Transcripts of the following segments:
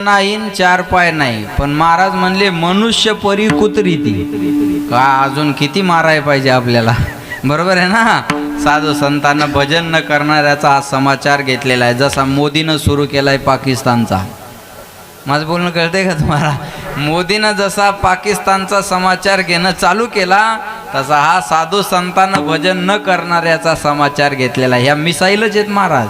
नाही चार पाय नाही, पण महाराज म्हणले मनुष्य परी कुत्री ती का अजून किती माराय पाहिजे आपल्याला. बरोबर आहे ना. साधू संतांना भजन न करणाऱ्याचा हा समाचार घेतलेला आहे, जसा मोदीनं सुरू केलाय पाकिस्तानचा. माझं बोलणं कळतंय का तुम्हाला? मोदीनं जसा पाकिस्तानचा समाचार घेणं चालू केला, तसा हा साधू संतांना भजन न करणाऱ्याचा समाचार घेतलेला आहे. ह्या मिसाईलच आहेत महाराज.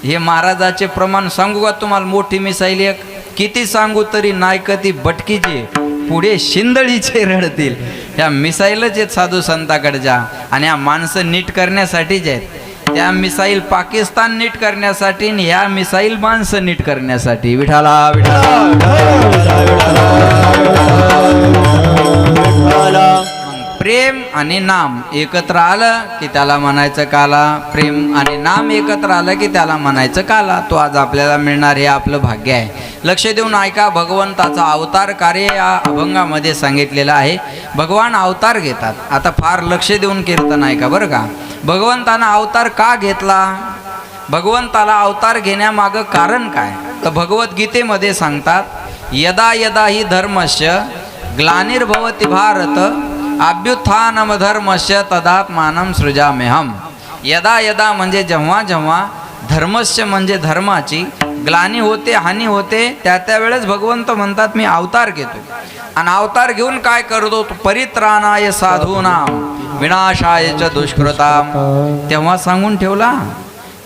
हे महाराजाचे प्रमाण सांगू का तुम्हाला? मोठी मिसाईल एक किती सांगू तरी नायकती भटकीचे पुढे शिंदळीचे रडतील. ह्या मिसाईलच आहेत साधू संताकडच्या, आणि ह्या माणसं नीट करण्यासाठीच आहेत. त्या मिसाईल पाकिस्तान नीट करण्यासाठी आणि ह्या मिसाईल माणसं नीट करण्यासाठी. विठाला प्रेम आणि नाम एकत्र आलं की त्याला म्हणायचं काला. प्रेम आणि नाम एकत्र आलं की त्याला म्हणायचं काला. तो आज आपल्याला मिळणार हे आपलं भाग्य आहे. लक्ष देऊन ऐका. भगवंताचा अवतार कार्य या अभंगामध्ये सांगितलेलं आहे. भगवान अवतार घेतात. आता फार लक्ष देऊन कीर्तन ऐका बरं का. भगवंतानं अवतार का घेतला? भगवंताला अवतार घेण्यामागं कारण काय? तर भगवद्गीतेमध्ये सांगतात, यदा यदा ही धर्मस्य ग्लानिर्भवति भारत अभ्युत्थानम धर्मस्य तदात्मानं सृजाम्यहम्. यदा यदा म्हणजे जेव्हा जेव्हा धर्मस्य म्हणजे धर्माची ग्लानी होते, हानी होते, त्या वेळेस भगवंत म्हणतात मी अवतार घेतो. आणि अवतार घेऊन काय करतो? परित्राणाय साधूनाम विनाशाय च दुष्कृताम. तेव्हा सांगून ठेवला,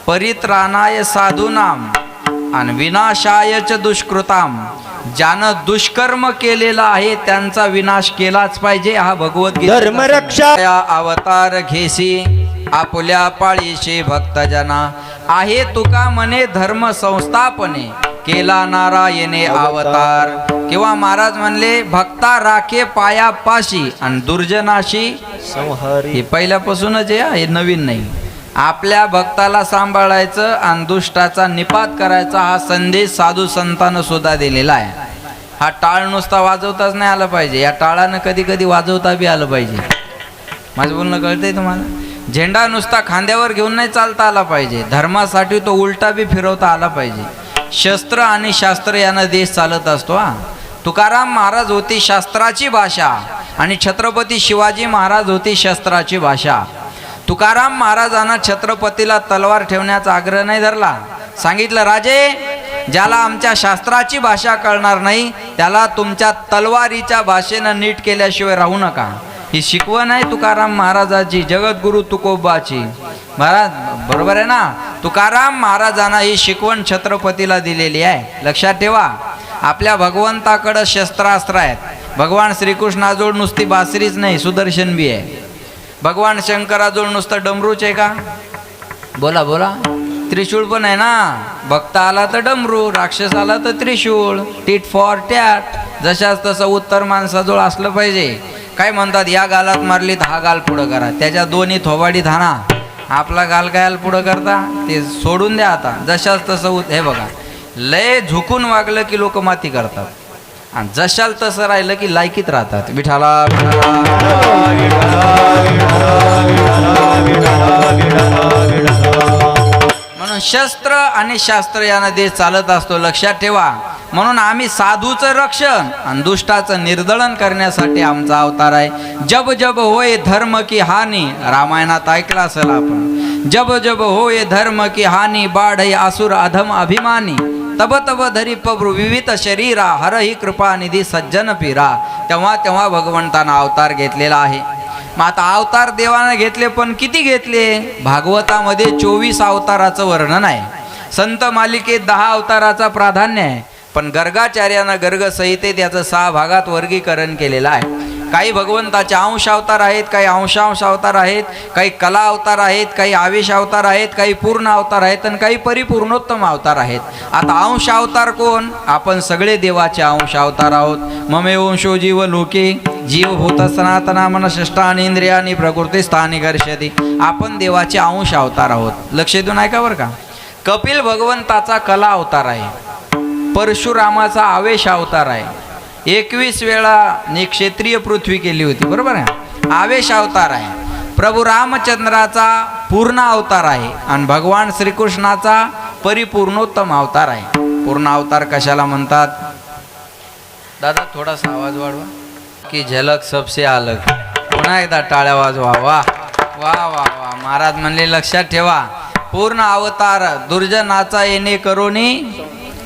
परित्राणाय साधूनाम आणि विनाशाय च दुष्कृताम. ज्यानं दुष्कर्म केलेला आहे त्यांचा विनाश केलाच पाहिजे. हा भगवद्गीता धर्मरक्षा अवतार घेसी आपुल्या पाळीशी भक्तजना. आहे तुका म्हणे धर्म संस्थापने केला नारायणे अवतार. किंवा महाराज म्हणले भक्ता राखे पाया पाशी आणि दुर्जनाशी संहारी. हे पहिल्यापासूनच आहे, हे नवीन नाही. आपल्या भक्ताला सांभाळायचं आणि दुष्टाचा निपात करायचा हा संदेश साधू संतांनं सुद्धा दिलेला आहे. हा टाळ नुसता वाजवताच नाही आला पाहिजे, या टाळानं कधी कधी वाजवता बी आलं पाहिजे. माझं बोलणं कळतंय तुम्हाला? झेंडा नुसता खांद्यावर घेऊन नाही चालता आला पाहिजे, धर्मासाठी तो उलटा बी फिरवता आला पाहिजे. शस्त्र आणि शास्त्र यानं देश चालत असतो. हा तुकाराम महाराज होती शास्त्राची भाषा आणि छत्रपती शिवाजी महाराज होती शस्त्राची भाषा. तुकाराम महाराजांना छत्रपतीला तलवार ठेवण्याचा आग्रह नाही धरला. सांगितलं, राजे ज्याला आमच्या शास्त्राची भाषा कळणार नाही त्याला तुमच्या तलवारीच्या भाषेनं नीट केल्याशिवाय राहू नका. ही शिकवण आहे तुकाराम महाराजाची, जगद्गुरु तुकोबाची. महाराज बरोबर आहे ना. तुकाराम महाराजांना ही शिकवण छत्रपतीला दिलेली आहे. लक्षात ठेवा, आपल्या भगवंताकडं शस्त्रास्त्र आहेत. भगवान श्रीकृष्णाजवळ नुसती बासरीच नाही, सुदर्शन बी आहे. भगवान शंकराजवळ नुसतं डमरूच आहे का? बोला बोला. त्रिशूळ पण आहे ना. भक्त आला तर डमरू, राक्षस आला तर त्रिशूळ. Tit for tat. जशाच तसं उत्तर माणसाजवळ असलं पाहिजे. काय म्हणतात, या गालात मारली तर हा गाल पुढं करा, त्याच्या दोन्ही थोबाडीत हाना. आपला गाल गायल पुढं करता ते सोडून द्या. आता जशाच तसं हे बघा, लय झुकून वागलं की लोक माती करतात, आणि जशाल तसं राहिलं की लायकीत राहतात. विठाला म्हणून शस्त्र आणि शास्त्र यानं देश चालत असतो. लक्षात ठेवा. म्हणून आम्ही साधूचं रक्षण आणि दुष्टाचं निर्दलन करण्यासाठी आमचा अवतार आहे. जब जब होय धर्म की हानी. रामायणात ऐकला असेल आपण. जब जब होय धर्म की हानी बाढय असुर अधम अभिमानी. तब तब धरी प्रभु विविध शरीरा हरही कृपा निधी सज्जन पीरा. तेव्हा तेव्हा भगवंतानं अवतार घेतलेला आहे. मग आता अवतार देवानं घेतले, पण किती घेतले? भागवतामध्ये 24 अवताराचं वर्णन आहे. संत मालिकेत 10 अवताराचा प्राधान्य आहे. पण गर्गाचार्यानं गर्ग संहितेत याचं 6 भागात वर्गीकरण केलेलं आहे. काही भगवंताचे अंश अवतार आहेत, काही अंशांश अवतार आहेत, काही कला अवतार आहेत, काही आवेश अवतार आहेत, काही पूर्ण अवतार आहेत आणि काही परिपूर्णोत्तम अवतार आहेत. आता अंश अवतार कोण? आपण सगळे देवाचे अंश अवतार आहोत. ममे वंशो जीव लोके जीवभूत सनातना मनशिष्टानि इंद्रियानि प्रकृती स्थानी कर्षति. आपण देवाचे अंश अवतार आहोत. लक्ष देऊन ऐका बरं का. कपिल भगवंताचा कला अवतार आहे. परशुरामाचा आवेश अवतार आहे. 21 वेळा क्षेत्रीय पृथ्वी केली होती, बरोबर आहे. आवेश अवतार आहे. प्रभू रामचंद्राचा पूर्ण अवतार आहे आणि भगवान श्रीकृष्णाचा परिपूर्णोत्तम अवतार आहे. पूर्ण अवतार कशाला म्हणतात? दादा थोडासा आवाज वाढवा. की झलक सबसे अलग. पुन्हा एकदा टाळ्या वाजवा. वा वा वा वा. महाराज म्हणले लक्षात ठेवा, पूर्ण अवतार दुर्जनाचा येणे करोनी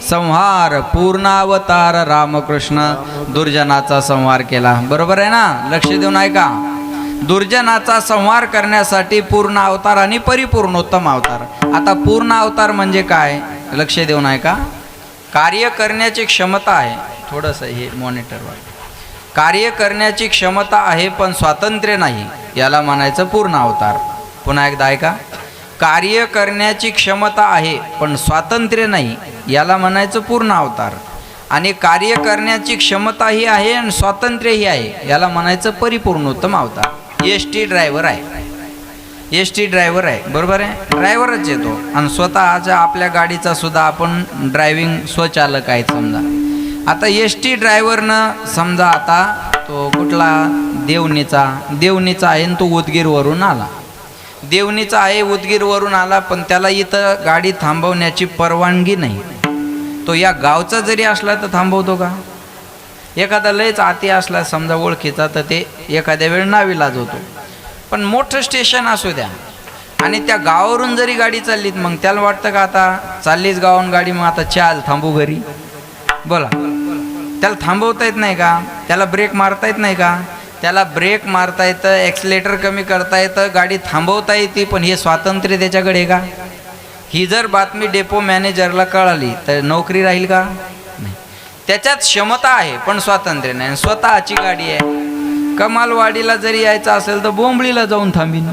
संहार. पूर्ण अवतार रामकृष्ण दुर्जनाचा संहार केला. बरोबर आहे ना? लक्ष देऊन ऐका. दुर्जनाचा संहार करण्यासाठी पूर्ण अवतार आणि परिपूर्णोत्तम अवतार. आता पूर्ण अवतार म्हणजे काय? लक्ष देऊन ऐका. कार्य करण्याची क्षमता आहे. थोडंसं हे मॉनिटरवर. कार्य करण्याची क्षमता आहे पण स्वातंत्र्य नाही, याला म्हणायचं पूर्ण अवतार. पुन्हा एकदा ऐका. कार्य करण्याची क्षमता आहे पण स्वातंत्र्य नाही, याला म्हणायचं पूर्ण अवतार. आणि कार्य करण्याची क्षमताही आहे आणि स्वातंत्र्यही आहे, याला म्हणायचं परिपूर्णोत्तम अवतार. एसटी ड्रायव्हर आहे. एसटी ड्रायव्हर आहे. बरोबर आहे? ड्रायव्हरच येतो आणि स्वतःच्या आपल्या गाडीचा सुद्धा आपण ड्रायव्हिंग स्वचालक आहे समजा. आता एसटी ड्रायव्हरनं समजा आता तो कुठला देवणीचा आहे आणि तो उदगीरवरून आला. देवणीचा आहे, उदगीरवरून आला, पण त्याला इथं गाडी थांबवण्याची परवानगी नाही. तो या गावचा जरी असला तर थांबवतो का? एखादा लयच आती असला समजा ओळखीचा तर ते एखाद्या वेळ नाविलाज होतो. पण मोठं स्टेशन असू द्या आणि त्या गावावरून जरी गाडी चाललीत, मग त्याला वाटतं का आता चाललीच गावावरून गाडी, मग आता चाल थांबू घरी? बोला. त्याला थांबवता येत नाही का? त्याला ब्रेक मारता येत नाही का? त्याला ब्रेक मारता येतं, ॲक्सिलेटर कमी करता येतं, गाडी थांबवता येते, पण हे स्वातंत्र्य त्याच्याकडे आहे का? ही जर बातमी डेपो मॅनेजरला कळाली तर नोकरी राहील का? नाही. त्याच्यात क्षमता आहे पण स्वातंत्र्य नाही. स्वतःची गाडी आहे. कमालवाडीला जरी यायचं असेल तर बोंबळीला जाऊन थांबीन.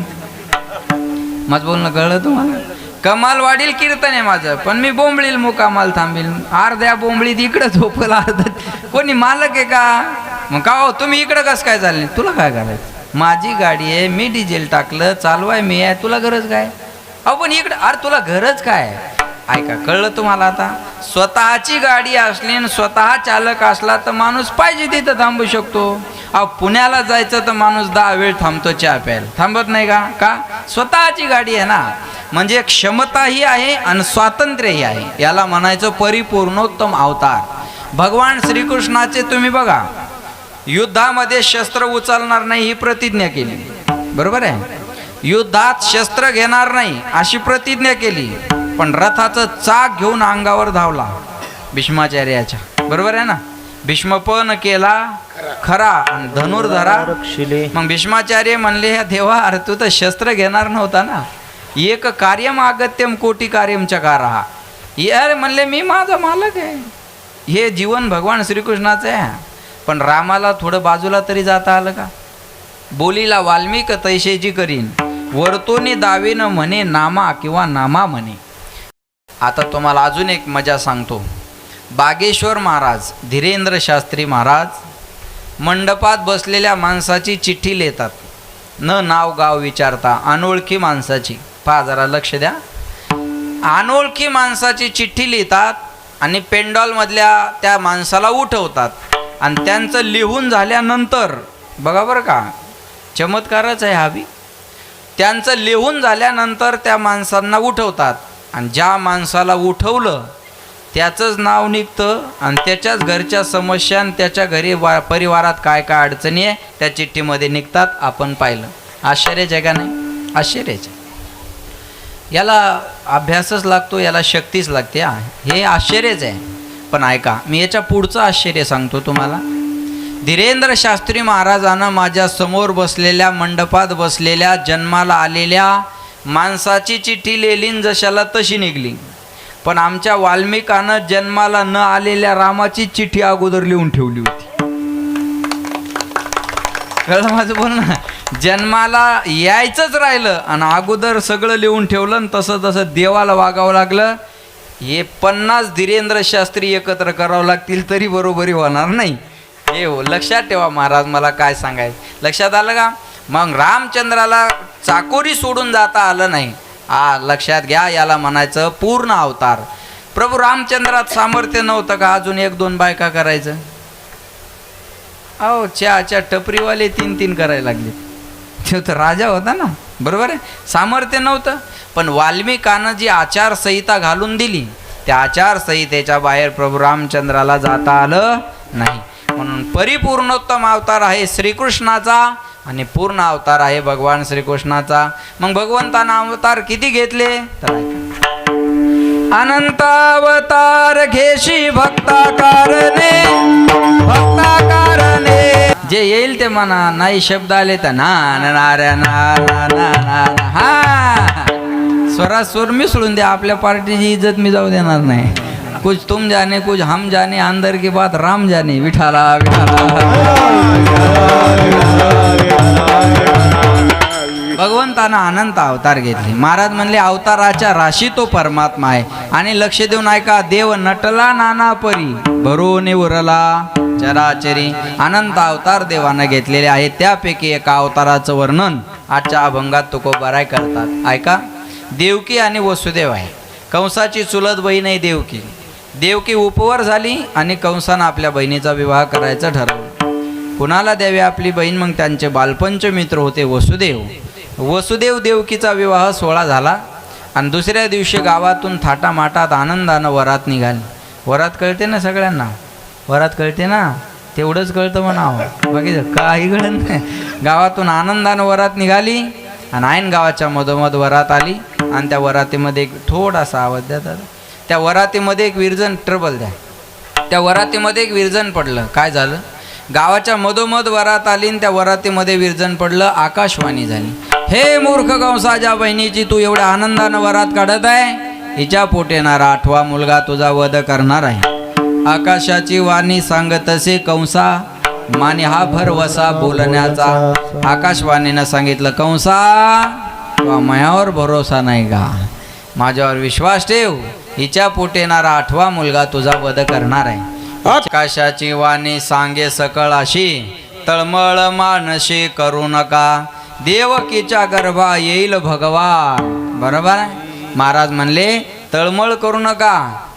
माझं बोलणं कळलं तुम्हाला? कमालवाडील कीर्तन आहे माझं, पण मी बोंबळील मुकामाल थांबील. अर्ध्या बोंबळीत इकडं झोपला, अर्ध कोणी मालक आहे का? मग का हो तुम्ही इकडं कसं काय चालले? तुला काय करायचं? माझी गाडी आहे, मी डिझेल टाकलं, चालवाय मी आहे, तुला गरज काय? अहो पण इकडं, अरे तुला गरज काय? ऐका, कळलं तुम्हाला आता? स्वतःची गाडी असली आणि स्वतः चालक असला तर माणूस पाहिजे तिथं थांबू शकतो. अहो पुण्याला जायचं तर माणूस 10 वेळ थांबतो चहा प्यायला, थांबत नाही का? का? स्वतःची गाडी आहे ना. म्हणजे क्षमताही आहे आणि स्वातंत्र्यही आहे, याला म्हणायचं परिपूर्णोत्तम अवतार. भगवान श्रीकृष्णाचे तुम्ही बघा, युद्धामध्ये शस्त्र उचलणार नाही ही प्रतिज्ञा केली. बरोबर आहे? युद्धात शस्त्र घेणार नाही अशी प्रतिज्ञा केली, पण रथाचं चाक घेऊन अंगावर धावला भीष्माचार्याच्या. बरोबर आहे ना? भीष्मपण केला खरा आणि धनुर्धरा. मग भीष्माचार्य म्हणले, ह्या देवा, अरे तू तर शस्त्र घेणार नव्हता ना. एक कार्यम आगत्यम कोटी कार्यम चकारहा. यार म्हणले, मी माझा मालक आहे. हे जीवन भगवान श्रीकृष्णाचं आहे, पण रामाला थोडं बाजूला तरी जाता आलं का? बोलीला वाल्मिक तैशेची करीन, वर्तोनी दावीनं म्हणे नामा किंवा नामा म्हणे. आता तुम्हाला अजून एक मजा सांगतो. बागेश्वर महाराज, धीरेंद्र शास्त्री महाराज मंडपात बसलेल्या माणसाची चिठ्ठी लिहितात, न नाव गाव विचारता, अनोळखी माणसाची. पहा जरा लक्ष द्या. अनोळखी माणसाची चिठ्ठी लिहितात आणि पेंडॉलमधल्या त्या माणसाला उठवतात आणि त्यांचं लिहून झाल्यानंतर, बघा बरं का, चमत्कारच आहे हा बी. त्यांचं लिहून झाल्यानंतर त्या माणसांना उठवतात आणि ज्या माणसाला उठवलं त्याचंच नाव निघतं आणि त्याच्याच घरच्या समस्या आणि त्याच्या घरी परिवारात काय काय अडचणी आहे त्या चिठ्ठीमध्ये निघतात. आपण पाहिलं. आश्चर्यच आहे का नाही? आश्चर्यच आहे. याला अभ्यासच लागतो, याला शक्तीच लागते. हे आश्चर्यच आहे. पण ऐका, मी याच्या पुढचं आश्चर्य सांगतो तुम्हाला. धीरेंद्र शास्त्री महाराजांना माझ्या समोर बसलेल्या, मंडपात बसलेल्या, जन्माला आलेल्या माणसाची चिठ्ठी लिहिली, जशाला तशी निघली. पण आमच्या वाल्मिकानं जन्माला न आलेल्या रामाची चिठ्ठी अगोदर लिहून ठेवली होती. कळलं माझं बोलणं? जन्माला यायचंच राहिलं आणि अगोदर सगळं लिहून ठेवलं आणि तसं तसं देवाला वागावं लागलं. हे 50 धीरेंद्र शास्त्री एकत्र करावं लागतील तरी बरोबरी होणार नाही. हे हो, लक्षात ठेवा. महाराज मला काय सांगायचं, लक्षात आलं का? मग रामचंद्राला चाकोरी सोडून जाता आलं नाही. लक्षात घ्या, याला म्हणायचं पूर्ण अवतार. प्रभू रामचंद्रात सामर्थ्य नव्हतं का अजून 1-2 बायका करायचं? अहो चहाच्या टपरीवाले 3-3 करायला लागले. तो तर राजा होता ना. बरोबर आहे? सामर्थ्य नव्हतं. पण वाल्मिकानं जी आचारसंहिता घालून दिली त्या आचारसंहितेच्या बाहेर प्रभू रामचंद्राला जाता आलं नाही. म्हणून परिपूर्णोत्तम अवतार आहे श्रीकृष्णाचा आणि पूर्ण अवतार आहे भगवान श्रीकृष्णाचा. मग भगवंतानं अवतार किती घेतले तर अनंत अवतार घेशी भक्ता कारणे, भक्ता कारणे. जे येईल ते म्हणा, नाही शब्द आले तर ना नाऱ्या ना ना ना ना. हा स्वरा स्वर मिसळून द्या, आपल्या पार्टीची इज्जत मी जाऊ देणार नाही. कुछ तुम जाने कुछ हम जाने, अंदर की बात राम जाने. विठाला विठाला. भगवंतानं अनंत अवतार घेतले. महाराज म्हणले अवताराच्या राशी तो परमात्मा आहे. आणि लक्ष देऊन ऐका, देव नटला नाना परी, भरून उरला चराचरी. अनंत अवतार देवानं घेतलेले आहेत. त्यापैकी एका अवताराचं वर्णन आजच्या अभंगात तुकोबाराय करतात. ऐका, देवकी आणि वसुदेव आहे. कंसाची चुलत बहीण आहे देवकी. देवकी उपवर झाली आणि कंसानं आपल्या बहिणीचा विवाह करायचं ठरवलं. कुणाला द्यावी आपली बहीण? मग त्यांचे बालपंच मित्र होते वसुदेव. वसुदेव देवकीचा विवाह सोहळा झाला आणि दुसऱ्या दिवशी गावातून थाटामाटात आनंदानं वरात निघाली. वरात कळते ना सगळ्यांना? वरात कळते ना? तेवढंच कळतं म्हणावं, बघितलं काही कळत नाही. गावातून आनंदानं वरात निघाली आणि ऐन गावाच्या मधोमध वरात आली आणि त्या वरातीमध्ये एक थोडासा आवाज द्या. त्या वरातीमध्ये एक विरजन ट्रबल द्या. त्या वरातीमध्ये एक विरजन पडलं. काय झालं? गावाच्या मधोमध वरात आली आणि त्या वरातीमध्ये विरजन पडलं. आकाशवाणी झाली, हे मूर्ख कंसाच्या बहिणीची तू एवढ्या आनंदानं वरात काढत आहे, हिच्या पोट येणारा 8वा मुलगा तुझा वध करणार आहे. आकाशाची वाणी सांगत असे कंसा, माने हा भरवसा बोलण्याचा. आकाशवाणीनं सांगितलं, कंसा तुला मायावर भरोसा नाही का? माझ्यावर विश्वास ठेव, हिच्या पोट येणारा 8वा मुलगा तुझा वध करणार आहे. आकाशाची वाणी सांगे सकळ अशी, तळमळ मानशी करू नका, देवकीच्या गर्भा येईल भगवान. बरोबर आहे? महाराज म्हणले तळमळ करू नका.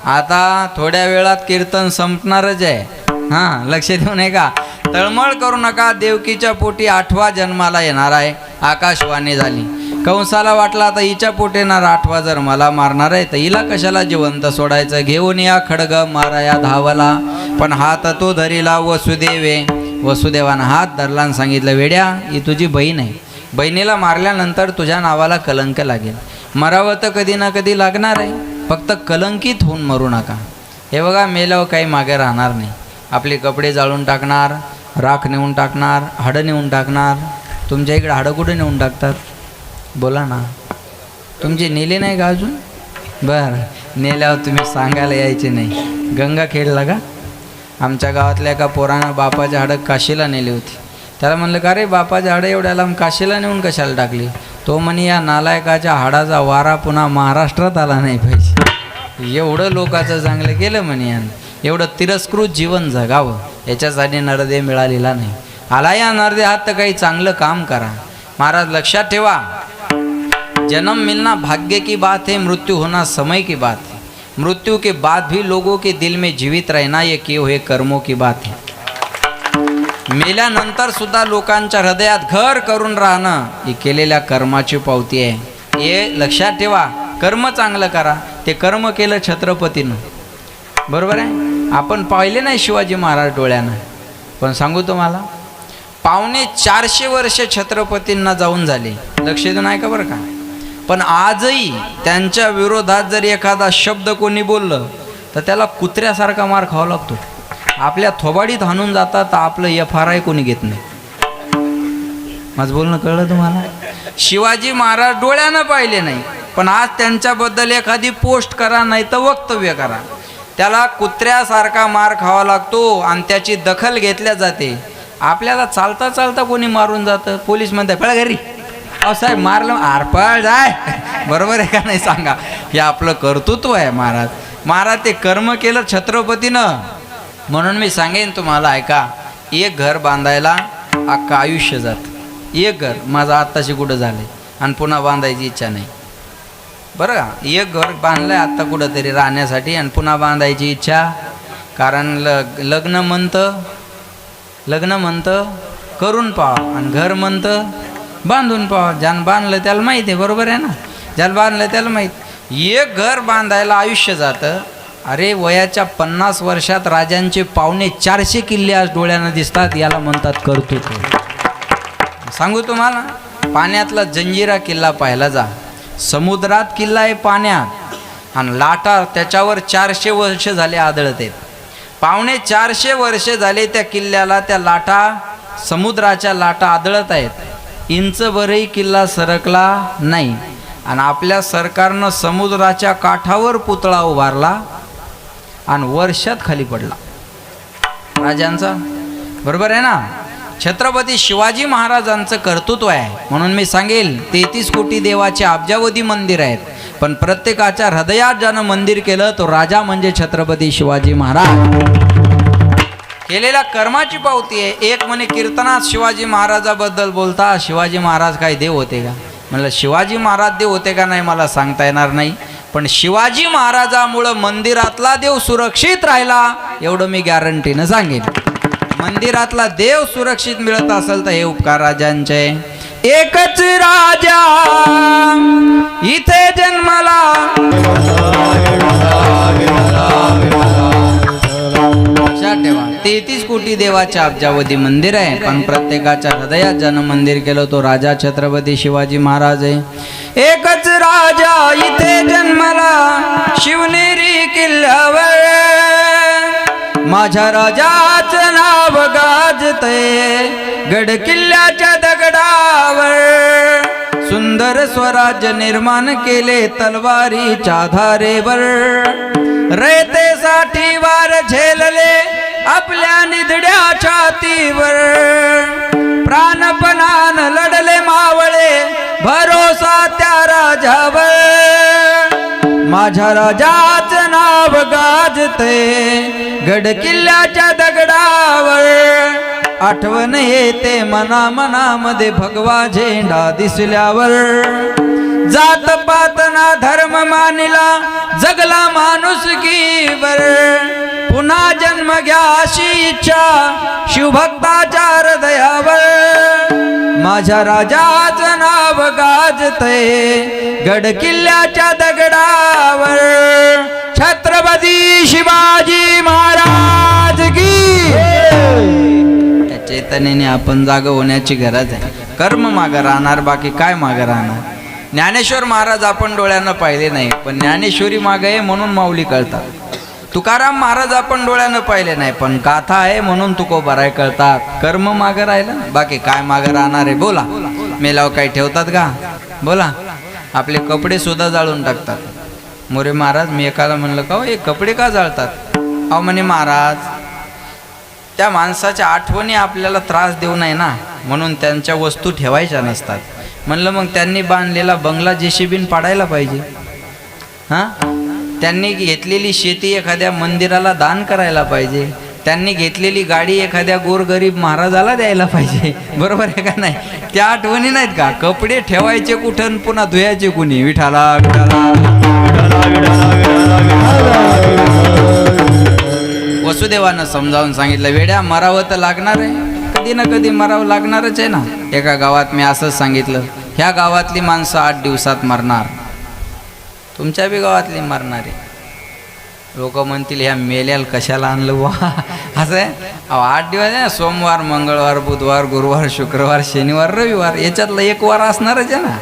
आता थोड्या वेळात कीर्तन संपणारच आहे. हां, लक्ष देऊ नये का? तळमळ करू नका, देवकीच्या पोटी 8वा जन्माला येणार आहे. आकाशवाणी झाली. कंसाला वाटलं आता हिच्या पोटी येणार 8वा जर मला मारणार आहे तर हिला कशाला जिवंत सोडायचं. घेऊन या खडग माराया धावला, पण हात तो धरीला वसुदेवे. वसुदेवानं हात धरला आणि सांगितलं, वेड्या ही तुझी बहीण आहे. बहिणीला मारल्यानंतर तुझ्या नावाला कलंक लागेल. मरावं तर कधी ना कधी लागणार आहे, फक्त कलंकित होऊन मरू नका. हे बघा, मेल्यावर काही मागे राहणार नाही. आपले कपडे जाळून टाकणार, राख नेऊन टाकणार, हाडं नेऊन टाकणार. तुमच्या इकडे हाडं कुठे नेऊन टाकतात? बोला ना. तुमचे नेले नाही का अजून? बरं, नेल्यावर तुम्ही सांगायला यायचे नाही. गंगाखेडला का? आमच्या गावातल्या एका पोरानं बापाचे हाडं काशीला नेली होती. त्याला म्हणलं, का रे बापाचे हाडं एवढ्या लांब काशीला नेऊन कशाला टाकली? तो म्हणे, या नालायकाच्या हाडाचा वारा पुन्हा महाराष्ट्रात आला नाही पाहिजे. एवढं लोकांचं चांगलं केलं म्हणे यानं. एवढं तिरस्कृत जीवन जगावं याच्यासाठी नरदेह मिळालेला नाही. आला या नरदेह हात तर काही चांगलं काम करा. महाराज लक्षात ठेवा, जन्म मिलना भाग्य की बात है, मृत्यू होना समय की बात है. मृत्यू के बाद भी लोगों के दिल में जीवित रहना ये किए हुए कर्मों की बात है. मेल्यानंतर सुद्धा लोकांच्या हृदयात घर करून राहणं ही केलेल्या कर्माची पावती आहे. हे लक्षात ठेवा. कर्म चांगलं करा. ते कर्म केलं छत्रपतीनं, बरोबर आहे? आपण पाहिले नाही शिवाजी महाराज डोळ्यानं, पण सांगू तुम्हाला, 450 वर्ष छत्रपतींना जाऊन झाले. लक्ष देऊन ऐका बरं का. पण आजही त्यांच्या विरोधात जर एखादा शब्द कोणी बोललं तर त्याला कुत्र्यासारखा मार खावा लागतो. आपल्या थोबाडीत हाणून जातात तर आपलं FRI कोणी घेत नाही. माझं बोलणं कळलं तुम्हाला? शिवाजी महाराज डोळ्यानं पाहिले नाही, पण आज त्यांच्याबद्दल एखादी पोस्ट करा नाही तर वक्तव्य करा, त्याला कुत्र्यासारखा मार खावा लागतो आणि त्याची दखल घेतल्या जाते. आपल्याला चालता चालता कोणी मारून जातं, पोलीस म्हणतात पळा घरी. अहो साहेब, मारलं आरपाळ जाय. बरोबर आहे का नाही सांगा? हे आपलं कर्तृत्व आहे. महाराज ते कर्म केलं छत्रपतीनं. म्हणून मी सांगेन तुम्हाला, ऐका, एक घर बांधायला अख्खं आयुष्य जातं. एक घर माझं आत्ताशी कुठं झालं आणि पुन्हा बांधायची इच्छा नाही. बरं का? एक घर बांधलं आहे आत्ता कुठंतरी राहण्यासाठी आणि पुन्हा बांधायची इच्छा. कारण लग्न म्हणतं करून पाहा आणि घर म्हणतं बांधून पाहा. ज्यानं बांधलं त्याला माहीत आहे, बरोबर आहे ना? ज्याला बांधलं त्याला माहीत. एक घर बांधायला आयुष्य जातं अरे वयाच्या 50 वर्षात राजांचे 450 किल्ले आज डोळ्यानं दिसतात, याला म्हणतात कर्तृत्व. सांगू तुम्हाला, पाण्यातला जंजिरा किल्ला पाहायला जा. समुद्रात किल्ला आहे पाण्यात, आणि लाटा त्याच्यावर 400 वर्ष झाले आदळत आहेत. 450 वर्ष झाले त्या किल्ल्याला, त्या लाटा, समुद्राच्या लाटा आदळत आहेत. इंचभरही किल्ला सरकला नाही. आणि आपल्या सरकारनं समुद्राच्या काठावर पुतळा उभारला आणि वर्षात खाली पडला राजांचा. बरोबर आहे ना. छत्रपती शिवाजी महाराजांचं कर्तृत्व आहे. म्हणून मी सांगेल 33 कोटी देवाचे अब्जावधी मंदिर आहेत, पण प्रत्येकाच्या हृदयात ज्यानं मंदिर केलं तो राजा म्हणजे छत्रपती शिवाजी महाराज. केलेल्या कर्माची पावती आहे. एक म्हणे कीर्तनात शिवाजी महाराजाबद्दल बोलता, शिवाजी महाराज काय देव होते का? म्हणलं शिवाजी महाराज देव होते का नाही मला सांगता येणार नाही, पण शिवाजी महाराजामुळं मंदिरातला देव सुरक्षित राहिला एवढं मी गॅरंटीनं सांगेन. मंदिरातला देव सुरक्षित मिळत असेल तर हे उपकार राजांचे. एकच राजा इथे जन्मला, लक्षात ठेवा 33 कोटी देवाच्या अब्जावधी मंदिर आहे, पण प्रत्येकाच्या हृदयात ज्यानं मंदिर केलं तो राजा छत्रपती शिवाजी महाराज आहे. एकच राजा इथे जन्मला, शिवनेरी किल्ल्यावर, माझ्या राजाचं नाव गाजतंय गड किल्ल्याच्या दगडावर. सुंदर स्वराज्य निर्माण केले तलवारीच्या धारेवर, रयतेसाठी वार झेलले आपल्या निधड्या छातीवर. प्राणपणान लढले मावळे भरोसा त्या राजावर, माझ्या राजाचं नाव गाजते गड किल्ल्याच्या दगडावर. आठवण येते मना मनामध्ये भगवा झेंडा दिसल्यावर. जात पात ना धर्म मानिला जगला माणुसकीवर. पुन्हा जन्म घ्या अशी इच्छा शिवभक्ताच्या हृदयावर. माझ्या राजाचं नाव गाजतंय गड किल्ल्याच्या दगडावर. छत्रपती शिवाजी महाराज की. त्या चैतन्याने आपण जागा होण्याची गरज आहे. कर्म मागं राहणार, बाकी काय मागं राहणार. ज्ञानेश्वर महाराज आपण डोळ्यानं पाहिले नाही, पण ज्ञानेश्वरी मागे आहे म्हणून माऊली कळतात. तुकाराम महाराज आपण डोळ्यानं पाहिले नाही, पण गाथा आहे म्हणून तुकोबाराय कळतात. कर्म मागं राहिलं, बाकी काय मागं राहणार आहे. बोला, मेलाव काही ठेवतात का? बोला. आपले कपडे सुद्धा जाळून टाकतात. मोरे महाराज, मी एकाला म्हणलं का हे कपडे का जाळतात? अहो म्हणे महाराज, त्या माणसाच्या आठवणी आपल्याला त्रास देऊ नये ना, म्हणून त्यांच्या वस्तू ठेवायच्या नसतात. म्हणलं मग त्यांनी बांधलेला बंगला जेसीबीन पाडायला पाहिजे. हां, त्यांनी घेतलेली शेती एखाद्या मंदिराला दान करायला पाहिजे. त्यांनी घेतलेली गाडी एखाद्या गोरगरीब महाराजाला द्यायला पाहिजे. बरोबर आहे का नाही? त्या आठवणी नाहीत का? कपडे ठेवायचे कुठं, पुन्हा धुयाचे कुणी? विठाला वसुदेवानं समजावून सांगितलं, वेड्या मरावं तर लागणार आहे, कधी ना कधी मरावं लागणारच आहे ना. एका गावात मी असंच सांगितलं, ह्या गावातली माणसं 8 दिवसात मरणार. तुमच्या बी गावातली मरणार आहे. लोक म्हणतील ह्या मेल्याला कशाला आणलं वा, असं आहे. 8 दिवस आहे, सोमवार, मंगळवार, बुधवार, गुरुवार, शुक्रवार, शनिवार, रविवार, याच्यातलं एक वार असणारच आहे ना.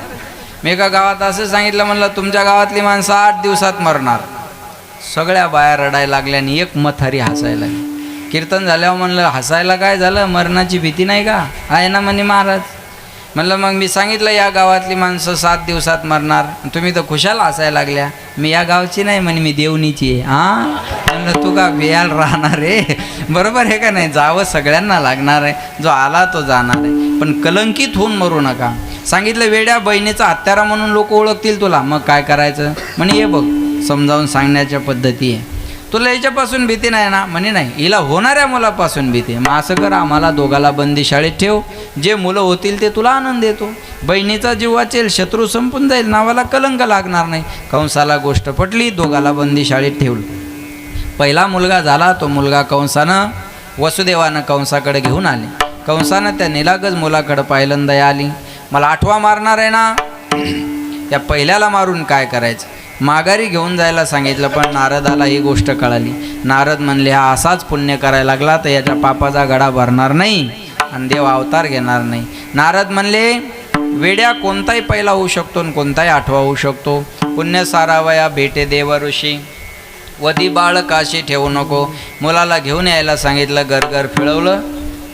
मी एका गावात असं सांगितलं, म्हणलं तुमच्या गावातली माणसं 8 दिवसात मरणार. सगळ्या बाया रडायला लागल्या आणि एक मथारी हसायला लागली. कीर्तन झाल्यावर म्हणलं हसायला काय झालं, मरणाची भीती नाही का? आहे ना म्हणे महाराज. म्हणलं मग मी सांगितलं या गावातली माणसं 7 दिवसात मरणार, तुम्ही तर खुशाल हसायला लागल्या. मी या गावची नाही म्हणे, मी देवणीची आहे. हां, म्हणलं तू का बेयाल राहणार आहे? बरोबर आहे का नाही? जावं सगळ्यांना लागणार आहे, जो आला तो जाणार आहे, पण कलंकित होऊन मरू नका. सांगितलं वेड्या बहिणीचा हत्यारा म्हणून लोक ओळखतील तुला, मग काय करायचं? म्हणे ये बघ, समजावून सांगण्याच्या पद्धती आहे. तुला याच्यापासून भीती नाही ना? म्हणे नाही. हिला होणाऱ्या मुलापासून भीती आहे. मग असं कर, आम्हाला दोघाला बंदी शाळेत ठेव, जे मुलं होतील ते तुला आनंद देतो. बहिणीचा जीव वाचेल, शत्रू संपून जाईल, नावाला कलंक लागणार नाही. कंसाला गोष्ट पटली, दोघाला बंदी शाळेत ठेवलं. पहिला मुलगा झाला, तो मुलगा कंसानं वसुदेवानं कंसाकडे घेऊन आले. कंसानं त्या निलागज मुलाकडे पहिल्यांदा आली, मला 8वा मारणार आहे ना, त्या पहिल्याला मारून काय करायचं? माघारी घेऊन जायला सांगितलं, पण नारदाला ही गोष्ट कळाली. नारद म्हणले हा असाच पुण्य करायला लागला तर याच्या पापाचा गडा भरणार नाही आणि देव अवतार घेणार नाही. नारद म्हणले वेड्या कोणताही पहिला होऊ शकतो आणि कोणताही आठवा होऊ शकतो. पुण्य सारावया भेटे देव ऋषी, वधी बाळ काशी ठेवू नको. मुलाला घेऊन यायला सांगितलं, गरगर फिळवलं,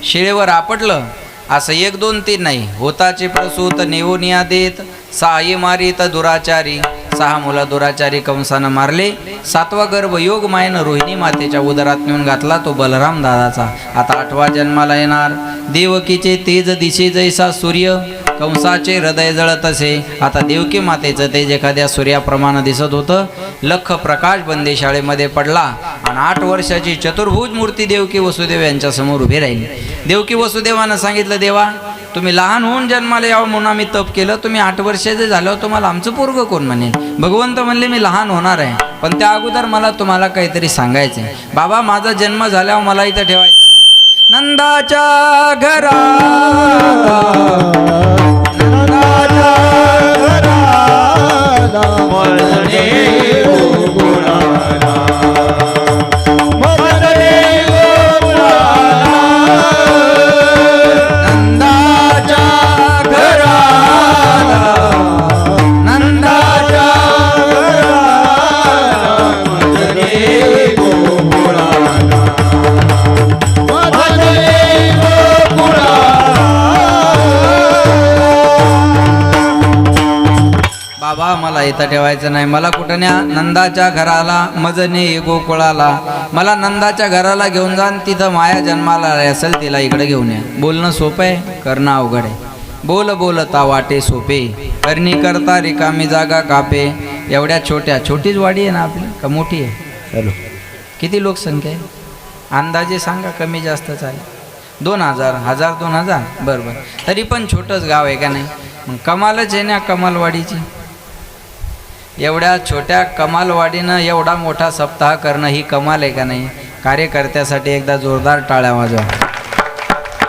शिळेवर आपटलं. असं 1 2 3 नाही, होताचे प्रसूत नेऊनिया देत, साई मारीत दुराचारी. 6 मुलं दुराचारी कंसानं मारले. 7वा गर्भ योग मायनं रोहिणी मातेच्या उदरात नेऊन घातला, तो बलराम दादाचा. आता 8वा जन्माला येणार. देवकीचे तेज दिशे जैसा सूर्य, कंसाचे हृदय जळत असे. आता देवकी मातेचं तेज एखाद्या सूर्याप्रमाणे दिसत होतं. लख प्रकाश बंदी शाळेमध्ये पडला आणि 8 वर्षाची चतुर्भुज मूर्ती देवकी वसुदेव यांच्या समोर उभी राहिली. देवकी वसुदेवानं सांगितलं, देवा तुम्ही लहान होऊन जन्माला यावं म्हणून आम्ही तप केलं, तुम्ही 8 वर्षाचे झाल्यावर तुम्हाला आमचं पोरगं कोण म्हणेल? भगवंत म्हणले मी लहान होणार आहे, पण त्या अगोदर मला तुम्हाला काहीतरी सांगायचं आहे. बाबा माझा जन्म झाल्यावर मला इथं ठेवायचं नाही. नंदाच्या घरा बाबा मला इथं ठेवायचं नाही, मला कुठं न्या, नंदाच्या घराला मजने गोकुळाला. मला नंदाच्या घराला घेऊन जा, तिथं माया जन्माला असेल तिला इकडे घेऊन या. बोलणं सोपं आहे, करणं अवघड आहे. बोल बोलता वाटे सोपे, करणी करता रिकामी जागा कापे. एवढ्या छोटीच वाडी आहे ना आपली, का मोठी आहे? हॅलो, किती लोकसंख्या आहे अंदाजे सांगा, कमी जास्त चालेल? 2000, 1000, 2000, बरोबर. तरी पण छोटंच गाव आहे का नाही? मग कमालच आहे ना कमालवाडीची. एवढ्या छोट्या कमालवाडीनं एवढा मोठा सप्ताह करणं ही कमाल आहे का नाही? कार्यकर्त्यासाठी एकदा जोरदार टाळ्या वाजवा.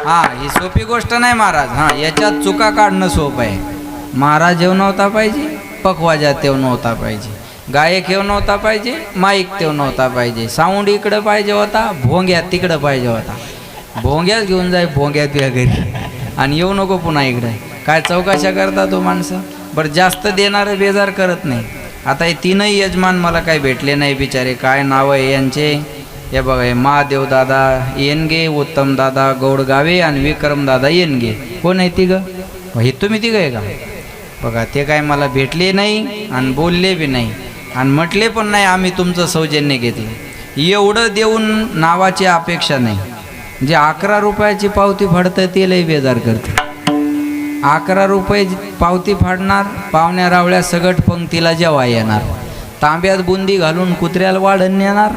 हां, ही सोपी गोष्ट नाही महाराज. हां, याच्यात चुका काढणं सोपं आहे. महाराज येऊ नव्हता पाहिजे, पखवाजात येऊ नव्हता पाहिजे, गायक येऊ नव्हता पाहिजे, माईक तेव नव्हता पाहिजे, साऊंड इकडं पाहिजे होता, भोंग्यात तिकडं पाहिजे होता. भोंग्यात घेऊन जाय, भोंग्यात या घरी, आणि येऊ नको पुन्हा इकडे. काय चौकशा करता तो माणसं? बरं, जास्त देणारे बेजार करत नाही. आता हे 3ही यजमान मला काही भेटले नाही बिचारे. काय नाव आहे यांचे? हे बघा, हे महादेव दादा येनगे, उत्तम दादा गौडगावे आणि विक्रम दादा येनगे. कोण आहे तिघं? हे तुम्ही तिघं आहे का? बघा, ते काय मला भेटले नाही आणि बोलले बी नाही आणि म्हटले पण नाही आम्ही तुमचं सौजन्य घेतलं. एवढं देऊन नावाची अपेक्षा नाही. जे 11 रुपयाची पावती फाडतं ते लई बेजार करतं. 11 रुपये पावती फाडणार, पाहुण्या रावळ्या सगट पंक्तीला जेवा येणार, तांब्यात बुंदी घालून कुत्र्याला वाढण नेणार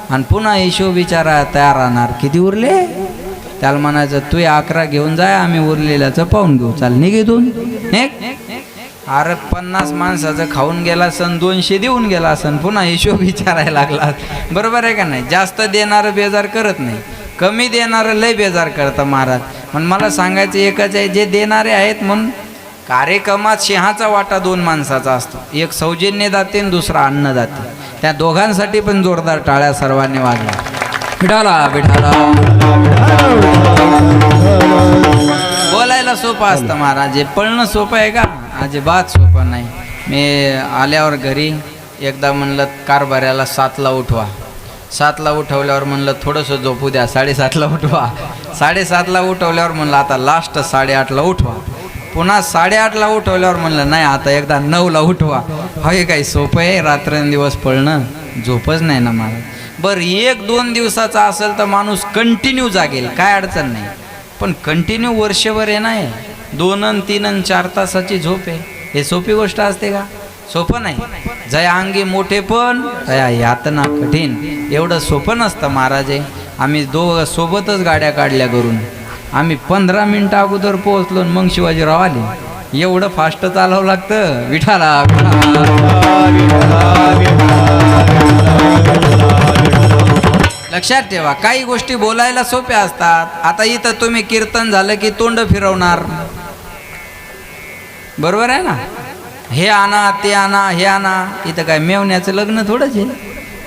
आणि पुन्हा हिशोब विचारा तयार राहणार. किती उरले? त्याला म्हणायचं तू 11 घेऊन जाय, आम्ही उरलेल्याचं पाहून घेऊ, चाल निघेतून. अरे 50 माणसाचं खाऊन गेला सन, 200 देऊन गेला सन, पुन्हा हिशोब विचारायला लागला. बरोबर आहे का नाही? जास्त देणारं बेजार करत नाही, कमी देणारं लय बेजार करतं महाराज. पण मला सांगायचं एकच आहे, जे देणारे आहेत म्हणून कार्यक्रमात सिंहाचा वाटा 2 माणसाचा असतो. एक सौजन्यदाते आणि दुसरा अन्नदाते. त्या दोघांसाठी पण जोरदार टाळ्या सर्वांनी वाजल्या. विठाला विठाला. बोलायला सोपं असतं महाराज, हे पळणं सोपं आहे का? अजिबात सोपं नाही. मी आल्यावर घरी एकदा म्हणलं कारभाऱ्याला 7ला उठवा. 7ला उठवल्यावर म्हणलं थोडंसं झोपू द्या, 7:30ला उठवा. 7:30ला उठवल्यावर म्हणलं आता लास्ट 8:30ला उठवा. पुन्हा 8:30ला उठवल्यावर म्हणलं नाही आता एकदा 9ला उठवा. हे काही सोपं आहे? रात्रंदिवस पळणं झोपच नाही ना मला. बरं, 1-2 दिवसाचा असेल तर माणूस कंटिन्यू जागेल, काय अडचण नाही. पण कंटिन्यू वर्षभर आहे नाही, 2 अन् 3 अन् 4 तासाची झोप आहे, हे सोपी गोष्ट असते का? सोपं नाही. जया अंगी मोठे पण तया यातना कठीण. एवढं सोपं नसतं महाराज. आम्ही दोघं सोबतच गाड्या काढल्या करून. आम्ही 15 मिनटं अगोदर पोहोचलो मग शिवाजीराव आले. एवढं फास्ट चालवावं लागतं. विठाला. लक्षात ठेवा, काही गोष्टी बोलायला सोप्या असतात. आता इथं तुम्ही कीर्तन झालं की तोंड फिरवणार, बरोबर आहे ना? हे आणा ते आणा हे आणा. इथं काय मेवण्याचं लग्न थोडंच आहे.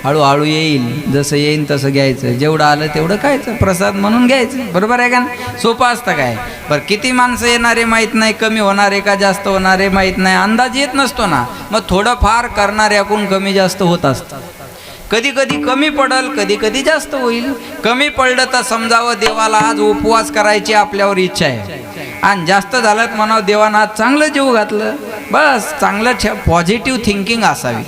हळूहळू येईल, जसं येईल तसं घ्यायचं, जेवढं आलं तेवढं खायचं, प्रसाद म्हणून घ्यायचं. बरोबर आहे का? सोपं असतं काय? बरं किती माणसं येणारे माहीत नाही, कमी होणारे का जास्त होणारे माहीत नाही, अंदाज येत नसतो ना. मग थोडंफार करणाऱ्याकडून कमी जास्त होत असतं. कधी कधी कमी पडल, कधी कधी जास्त होईल. कमी पडलं तर समजावं देवाला आज उपवास करायची आपल्यावर इच्छा आहे, आणि जास्त झालं तर म्हणावं देवानं आज चांगलं जीव घातलं. बस चांगलं पॉझिटिव्ह थिंकिंग असावी.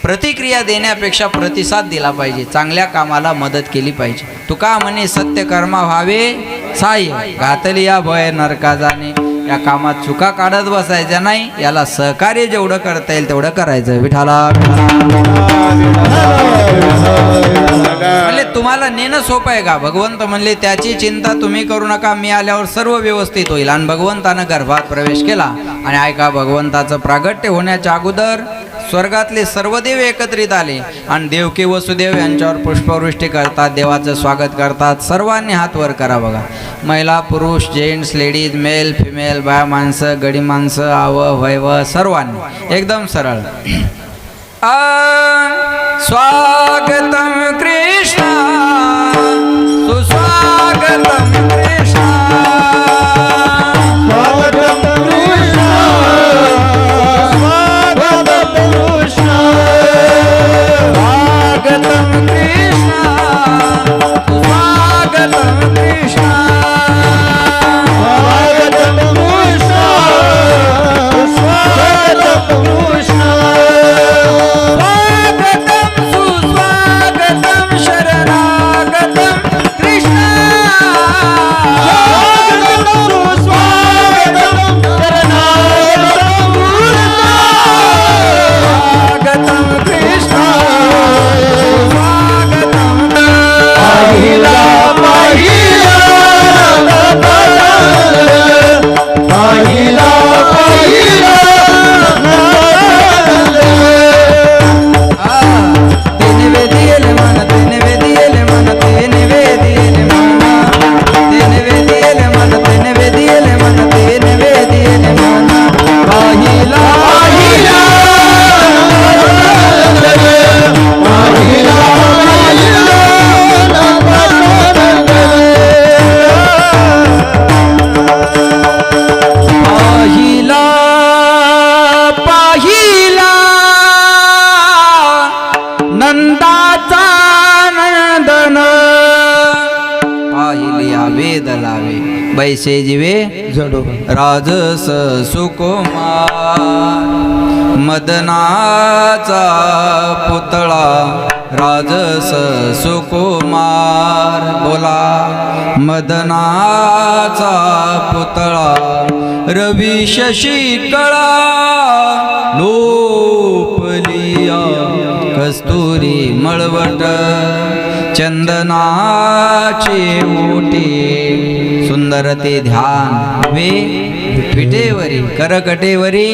प्रतिक्रिया देण्यापेक्षा प्रतिसाद दिला पाहिजे, चांगल्या कामाला मदत केली पाहिजे. तुका म्हणे सत्यकर्मा व्हावे साह्य, घातली या भय नरका जाणे. या कामात चुका काढत बसायच्या नाही, याला सहकार्य जेवढं करता येईल तेवढं करायचं. विठाला म्हणले तुम्हाला नेणं सोपं आहे का? भगवंत म्हणले त्याची चिंता तुम्ही करू नका, मी आल्यावर सर्व व्यवस्थित होईल. आणि भगवंतानं गर्भात प्रवेश केला. आणि ऐका, भगवंताचं प्रागट्य होण्याच्या अगोदर स्वर्गातले सर्व देव एकत्रित आले आणि देवकी वसुदेव यांच्यावर पुष्पवृष्टी करतात, देवाचं स्वागत करतात. सर्वांनी हात वर करा बघा. महिला, पुरुष, जेंट्स, लेडीज, मेल, फिमेल, बाया माणसं, गडी माणसं, आव वैव, सर्वांनी एकदम सरळ. स्वागतम कृष्ण सुस्वागतम कृष्ण, स्वागतम कृष्ण स्वागतम कृष्ण, स्वागतम कृष्ण स्वागतम कृष्ण, स्वागतम कृष्ण स्वागतम कृष्ण, बैसे जीवे जडो राजस सुकुमार, मदनाचा पुतळा राजस सुकुमार. बोला मदनाचा पुतळा, रवी शशी कळा लोपलिया, कस्तुरी मळवट चंदनाचे ओटे, सुंदर ते ध्यान वे पिठेवरी करकटेवरी.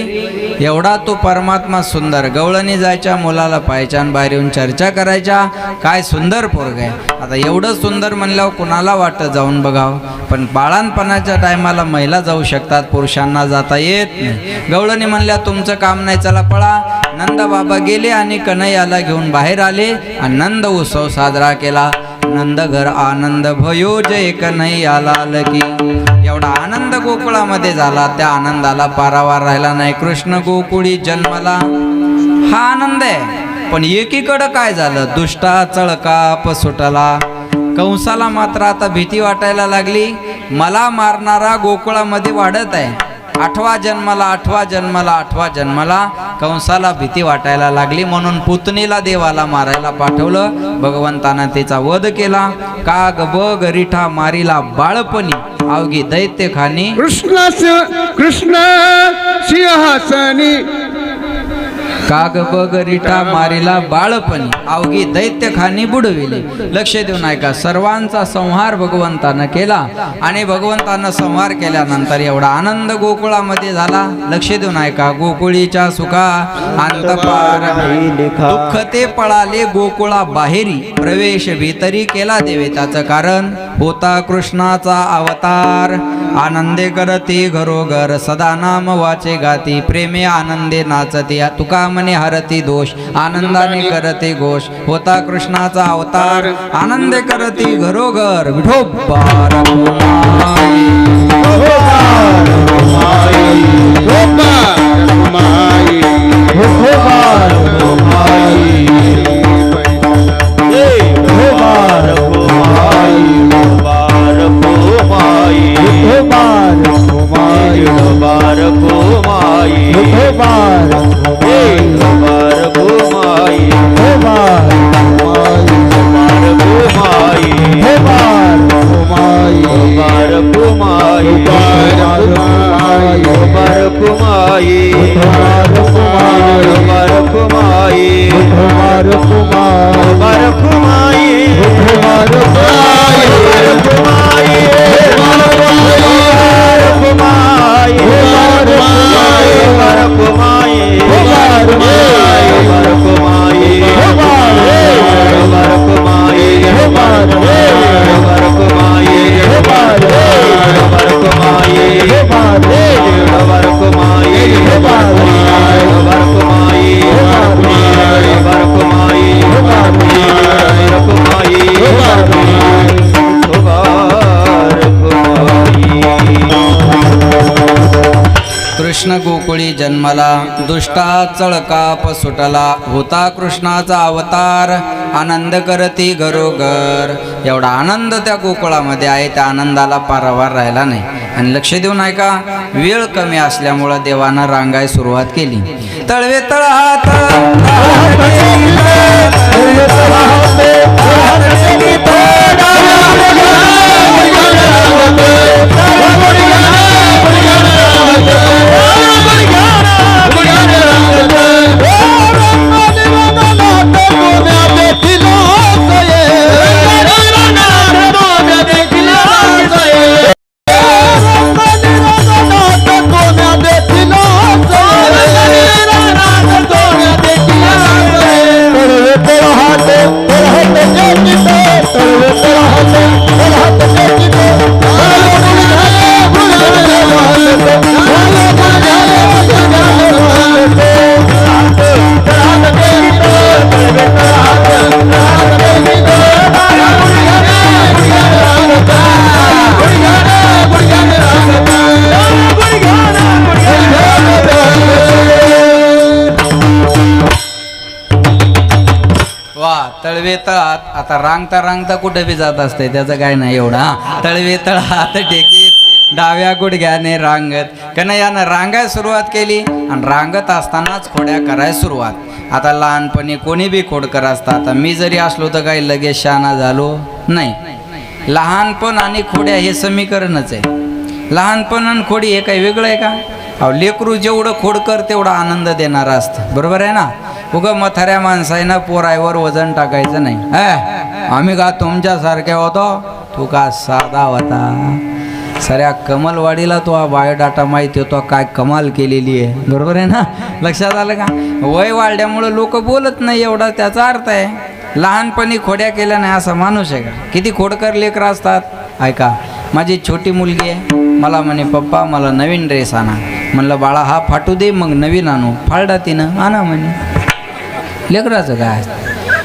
एवढा तो परमात्मा सुंदर. गवळणी जायच्या मुलाला पाहायच्या आणि बाहेर येऊन चर्चा करायच्या, काय सुंदर पोरग आहे. आता एवढं सुंदर म्हणल्यावर कुणाला वाटतं जाऊन बघावं, पण बाळांपणाच्या टायमाला महिला जाऊ शकतात, पुरुषांना जाता येत नाही. गवळणी म्हणल्या तुमचं काम नाही, चला पळा. नंद बाबा गेले आणि कन्हैयाला घेऊन बाहेर आले आणि नंद उत्सव साजरा केला. नंद घर आनंद भयो जय कन्हैया लाल की. एवढा आनंद गोकुळामध्ये झाला, त्या आनंदाला पारावार राहिला नाही. कृष्ण गोकुळी जन्मला हा आनंद आहे. पण एकीकडं काय झालं, दुष्टा चळकाप सुटला. कंसाला मात्र आता भीती वाटायला लागली, मला मारणारा गोकुळामध्ये वाढत आहे. 8वा जन्माला कंसाला भीती वाटायला लागली, म्हणून पुतणीला देवाला मारायला पाठवलं. भगवंतानं तिचा वध केला. काग बग रिठा मारिला बाळपणी, अवघी दैत्य खानी कृष्ण सिंहासनी काग बगरिटा मारिला बाळपणी अवघी दैत्य खानी बुडविले. लक्ष देऊन ऐका, सर्वांचा संहार भगवंतानं केला आणि भगवंतानं संहार केल्यानंतर एवढा आनंद गोकुळामध्ये झाला. लक्ष देऊन ऐका, गोकुळीच्या सुखा अंत पार दुःख ते पळाले गोकुळा बाहेरी प्रवेश भीतरी केला देवे. त्याचं कारण होता कृष्णाचा अवतार. आनंदे करती घरोघर सदा नाम वाचे गाती प्रेमे आनंदे नाचती तुका मने हरती दोष आनंदाने करते घोष. होता कृष्णाचा अवतार आनंदे करती घरोघर विठोबार कृष्ण गोकुळी जन्मला दुष्टा चळकाप सुटला. होता कृष्णाचा अवतार आनंद करती घरोघर. एवढा आनंद त्या गोकुळामध्ये आहे, त्या आनंदाला पारावार राहिला नाही. आणि लक्ष देऊन ऐका, वेळ कमी असल्यामुळं देवानं रांगाय सुरुवात केली. तळवे तळहात तळवे तळात. आता रांगता रांगता कुठे बी जात असते, त्याचं काय नाही एवढा. तळवे तळात टेकीत डाव्या गुडघ्याने रांगत कन्हैयानं रांगाय सुरुवात केली. आणि रांगत असतानाच खोड्या करायला सुरुवात. आता लहानपणी कोणी बी खोडकर असतात. आता मी जरी असलो तर काही लगेच शाना झालो नाही. लहानपण आणि खोड्या हे समीकरणच आहे. लहानपण आणि खोडी हे काही वेगळं आहे का? अहो, लेकरू जेवढं खोडकर तेवढा आनंद देणारा असतं, बरोबर आहे ना. उगं म्हाताऱ्या माणसाईनं पोरायवर वजन टाकायचं नाही. आम्ही का तुमच्यासारखे होतो, तू का साधा होता. सऱ्या कमलवाडीला तो हा बायोडाटा माहिती होतो, काय कमाल केलेली आहे, बरोबर आहे ना. लक्षात आलं का? वय वाढल्यामुळं लोक बोलत नाही एवढा त्याचा अर्थ आहे. लहानपणी खोड्या केल्या नाही असा माणूस आहे का? किती खोडकर लेकरं असतात. ऐका, माझी छोटी मुलगी आहे, मला म्हणे पप्पा मला नवीन ड्रेस आणा. म्हणलं बाळा हा फाटू दे मग नवीन आणू. फाळडा तिनं आणा म्हणे. लेकराचं काय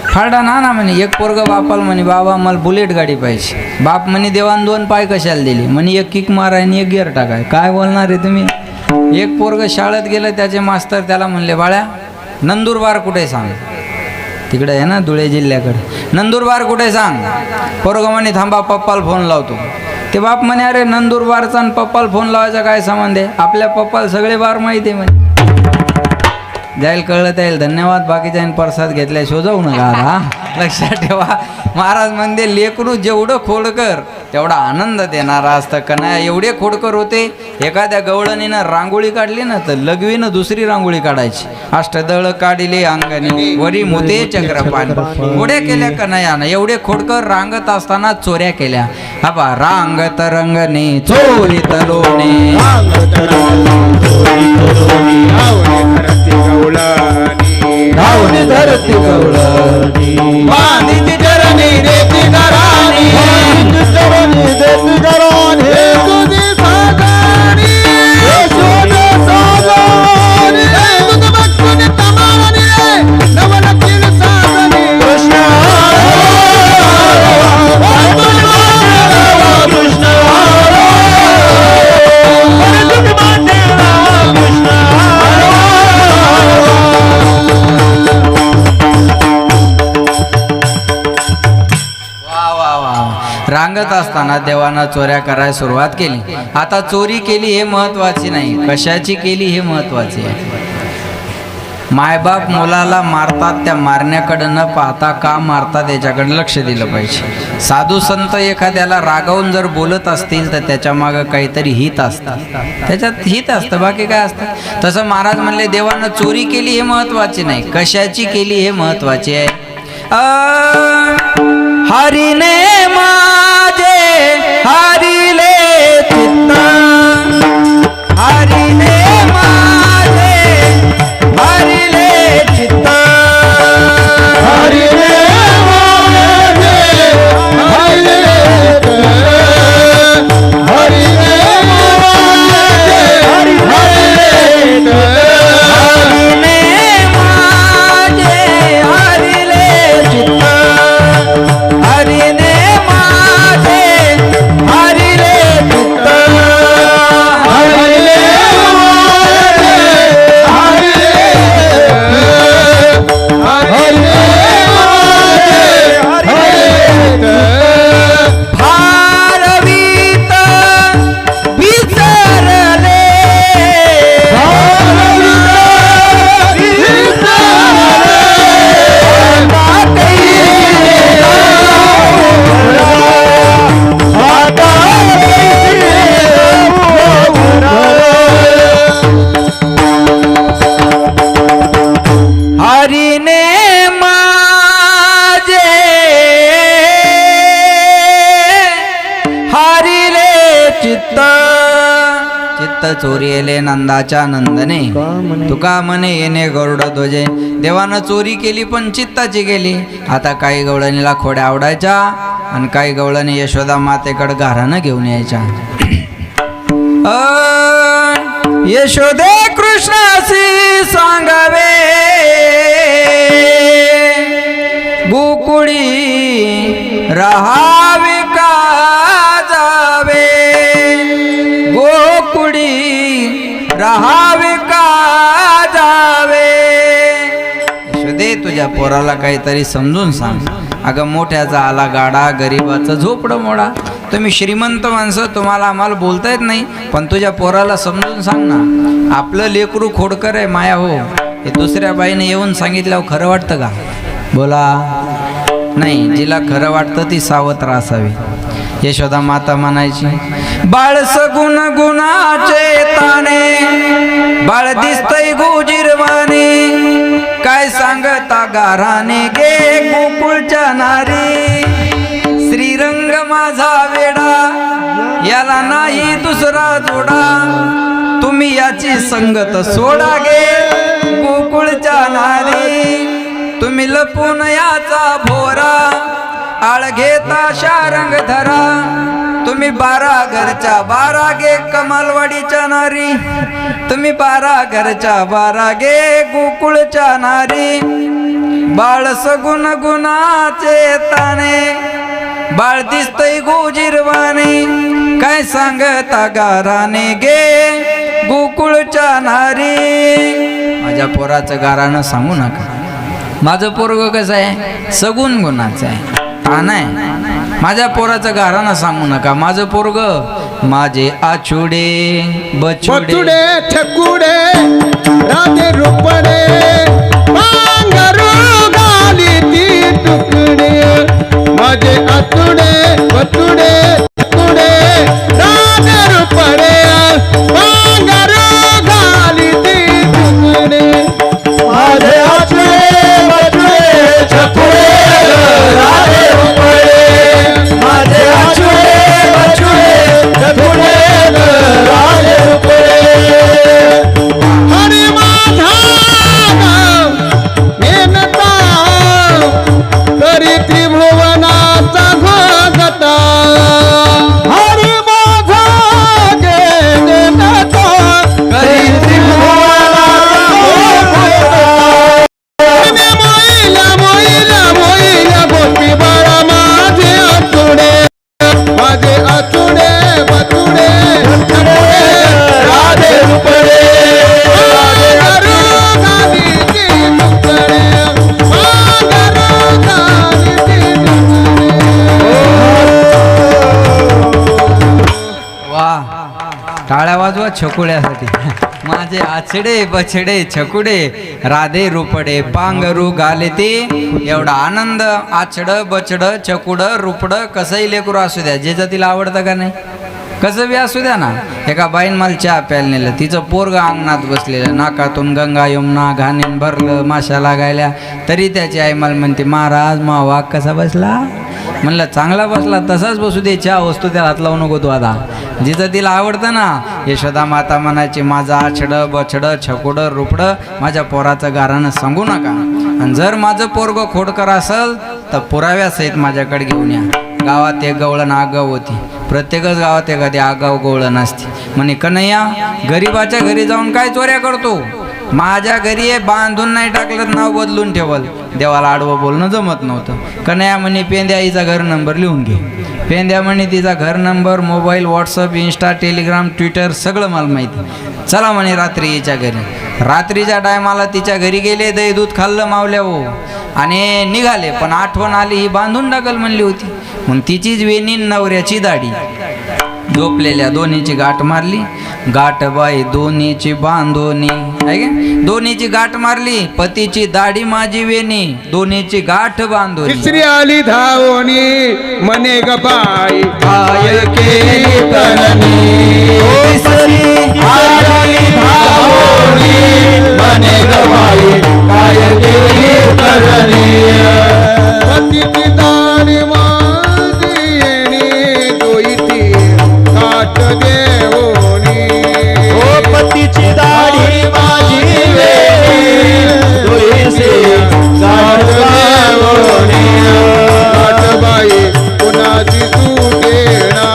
फाळडा ना ना म्हणे. एक पोरगं बापाला म्हणे बाबा मला बुलेट गाडी पाहिजे. बाप म्हणे देवान दोन पाय कशाला दिली. म्हणे एक किक माराय आणि एक गिअर टाकाय. काय बोलणार आहे तुम्ही. एक पोरगं शाळेत गेलं, त्याचे मास्तर त्याला म्हणले बाळ्या नंदुरबार कुठे सांग. तिकडे आहे ना धुळे जिल्ह्याकडे. नंदुरबार कुठे सांग. पोरगं म्हणे थांबा पप्पाला फोन लावतो. ते बाप म्हणे अरे नंदुरबारचा आणि पप्पाला फोन लावायचा काय संबंध आहे. आपल्या पप्पाला सगळे बार माहिती आहे म्हणे. जाईल कळलं त्याईल धन्यवाद. बाकीच्या प्रसाद घेतल्याशिवाय जाऊ नका. लक्षात ठेवा. महाराज म्हणते लेकरू जेवढं खोडकर तेवढा आनंद देणारा असतं. कन्हैया एवढे खोडकर होते, एखाद्या गवळणीनं रांगोळी काढली ना तर लघवीनं दुसरी रांगोळी काढायची. अष्टदळ काढिले अंगणी वरी मोते चक्रपाणी. घोड्या केल्या कन्हैयानं. एवढे खोडकर रांगत असताना चोऱ्या केल्या. हा बा रांगत रंगणे चोरीत लोणे धावणे धरती गवळणी बांधीची चरणी रेती घराणी चरणी रेती घराणी तुझी सागाणी यशोद सागाणी तुझ भक्तुनी तमानी नवनतील सागणी कृष्ण रांगत असताना देवानं चोऱ्या करायला सुरुवात केली. आता चोरी केली हे महत्वाची नाही, कशाची केली हे महत्वाचे आहे. मायबाप मुलाला मारतात, त्या मारण्याकडे न पाहता का मारतात याच्याकडे लक्ष दिलं पाहिजे. साधू संत एखाद्याला रागावून जर बोलत असतील तर त्याच्या मागं काहीतरी हित असतं, त्याच्यात हित असतं, बाकी काय असतं. तसं महाराज म्हणले देवानं चोरी केली हे महत्वाची नाही, कशाची केली हे महत्वाचे आहे. हरिने माझे हरिले चित्त हरिने माझे हरिले चित्त हरिने माझे हरिले हरिने माझे हरिले माझे हरिले चित्त हरिने माझे हरिले चित्त हरिले हरिले भारवीत विसरले हरिने माझे हरिले चित्त चित्त चोरीले नंदाच्या नंदने तुका म्हणे येणे गरुड ध्वजे. देवानं चोरी केली पण चित्ताची केली. आता काही गवळणीला खोड्या आवडायच्या आणि काही गवळणी यशोदा मातेकडे घरानं घेऊन यायच्या. यशोदे कृष्णाशी सांगावे गोकुळी राहावे का जावे गोकुळी राहावे का जावे. यशोदे तुझ्या पोराला काहीतरी समजून सांग. अगं मोठ्याचा आला गाडा गरीबाचं झोपडं मोडा. तुम्ही श्रीमंत माणसं, तुम्हाला आम्हाला बोलता येत नाही, पण तुझ्या पोराला समजून सांग ना. आपलं लेकरू खोडकर आहे माया हो, हे दुसऱ्या बाईने येऊन सांगितल्यावर खरं वाटतं का? बोला नाही. जिला खरं वाटतं ती सावत्र असावी. यशोदा माता म्हणायची बाळ सगुण गुणाचे ताने बाळ दिसतय गुजिरवाने काय सांगता गाराने गे गोकुळच्या नारी. श्रीरंग माझा वेडा याला नाही दुसरा जोडा तुम्ही याची संगत सोडा गे गोकुळच्या नारी. तुम्ही लपून याचा भोरा आळ घेता शारंग धरा तुम्ही 12 घरच्या 12 गे कमालवाडीच्या नारी. तुम्ही 12 घरच्या 12 गे गोकुळच्या नारी. बाळ सगुण गुणाचे ताने बाळ दिसतय गोजिरवाने काय सांगता गाराने गे गोकुळच्या नारी. माझ्या पोराचं गारानं सांगू नका. माझं पोरग कसं आहे? सगुण गुणाचं आहे, तान आहे. माझ्या पोराचं गारानं सांगू नका. माझं पोरग माझे आचुडे बचुडे ठकुडे राधे रुपडे पांघरू घाली ती तुकडे माझे आतुडे बतुडे तुडे राधे रुपडे पांघरू घाली ती तुकडे माझे आतुडे बतुडे छकुडे राधे रुपडे माझे आतुडे बतुडे छकुडे राधे रुपडे हरी माझा नेनता तरी त्रिभुवनाचा घोगता हरी माझा नेनता तरी त्रिभुवनाचा घोगता मोईला मोईला मोईला गोपी बाळा माझे आतुडे बतुडे राधे रुपडे टाळ्या वाजवा छकुड्यासाठी माझे आछडे बछडे छकुडे राधे रुपडे पांघरू घाले ते एवढा आनंद आछड बछड छकुड रुपड कसंही लेकरू असू द्या ज्याचं तिला आवडतं का नाही कसं बी असू द्या ना. एका बाईन मला चहा प्यायला नेलं तिचं पोरग अंगणात बसलेलं नाकातून गंगा यमुना घाणीन भरलं माशा लागायल्या तरी त्याची आई मला म्हणते महाराज मा वाघ कसा बसला म्हणलं चांगला बसला तसाच बसू दे चहा वस्तू त्याला हात लावू नको तू आता जिचं तिला आवडतं ना. यशोदा माता म्हणायची माझं आछड बछड छकुड रुपड माझ्या पोराचं गारानं सांगू नका आणि जर माझं पोरग खोडकर असेल तर पुराव्यासहित माझ्याकडे घेऊन या. गावात एक गवळण आगाव होती प्रत्येकच गावात एखादी आगाव गवळण असते म्हणे कन्हैया गरीबाच्या घरी जाऊन काय चोऱ्या करतो माझ्या घरी हे बांधून नाही टाकलं नाव बदलून ठेवल. देवाला आडवं बोलणं जमत नव्हतं. कन्हैया म्हणे पेंद्या आईचा घर नंबर लिहून घे. पेंद्या म्हणे तिचा घर number mobile WhatsApp Insta Telegram Twitter सगळं मला माहिती. चला म्हणे रात्री हिच्या घरी. रात्रीच्या टायमाला तिच्या घरी गेले दही दूध खाल्लं मावल्या हो आणि निघाले पण आठवण आली ही बांधून टाकल म्हणली होती. मग तिचीच वेणी नवऱ्याची दाढी झोपलेल्या दोन्हीची गाठ मारली. गाठ बाई दोन्हीची बांधोनी आहे का दोन्हीची गाठ मारली पतीची दाढी माझी वेणी दोन्हीची गाठ बांधोनी. तिसरी आली धावणी मने ग बाई काय केली करणी तिसरी आली धावणी मने ग बाई काय केली करणी पतीची दाढी माझी येणी दोईची गाठ देवणी पतीची दाढी माझी वेणी दोईची गाठ देवणी गाठ बाई कुणाची तू घेणा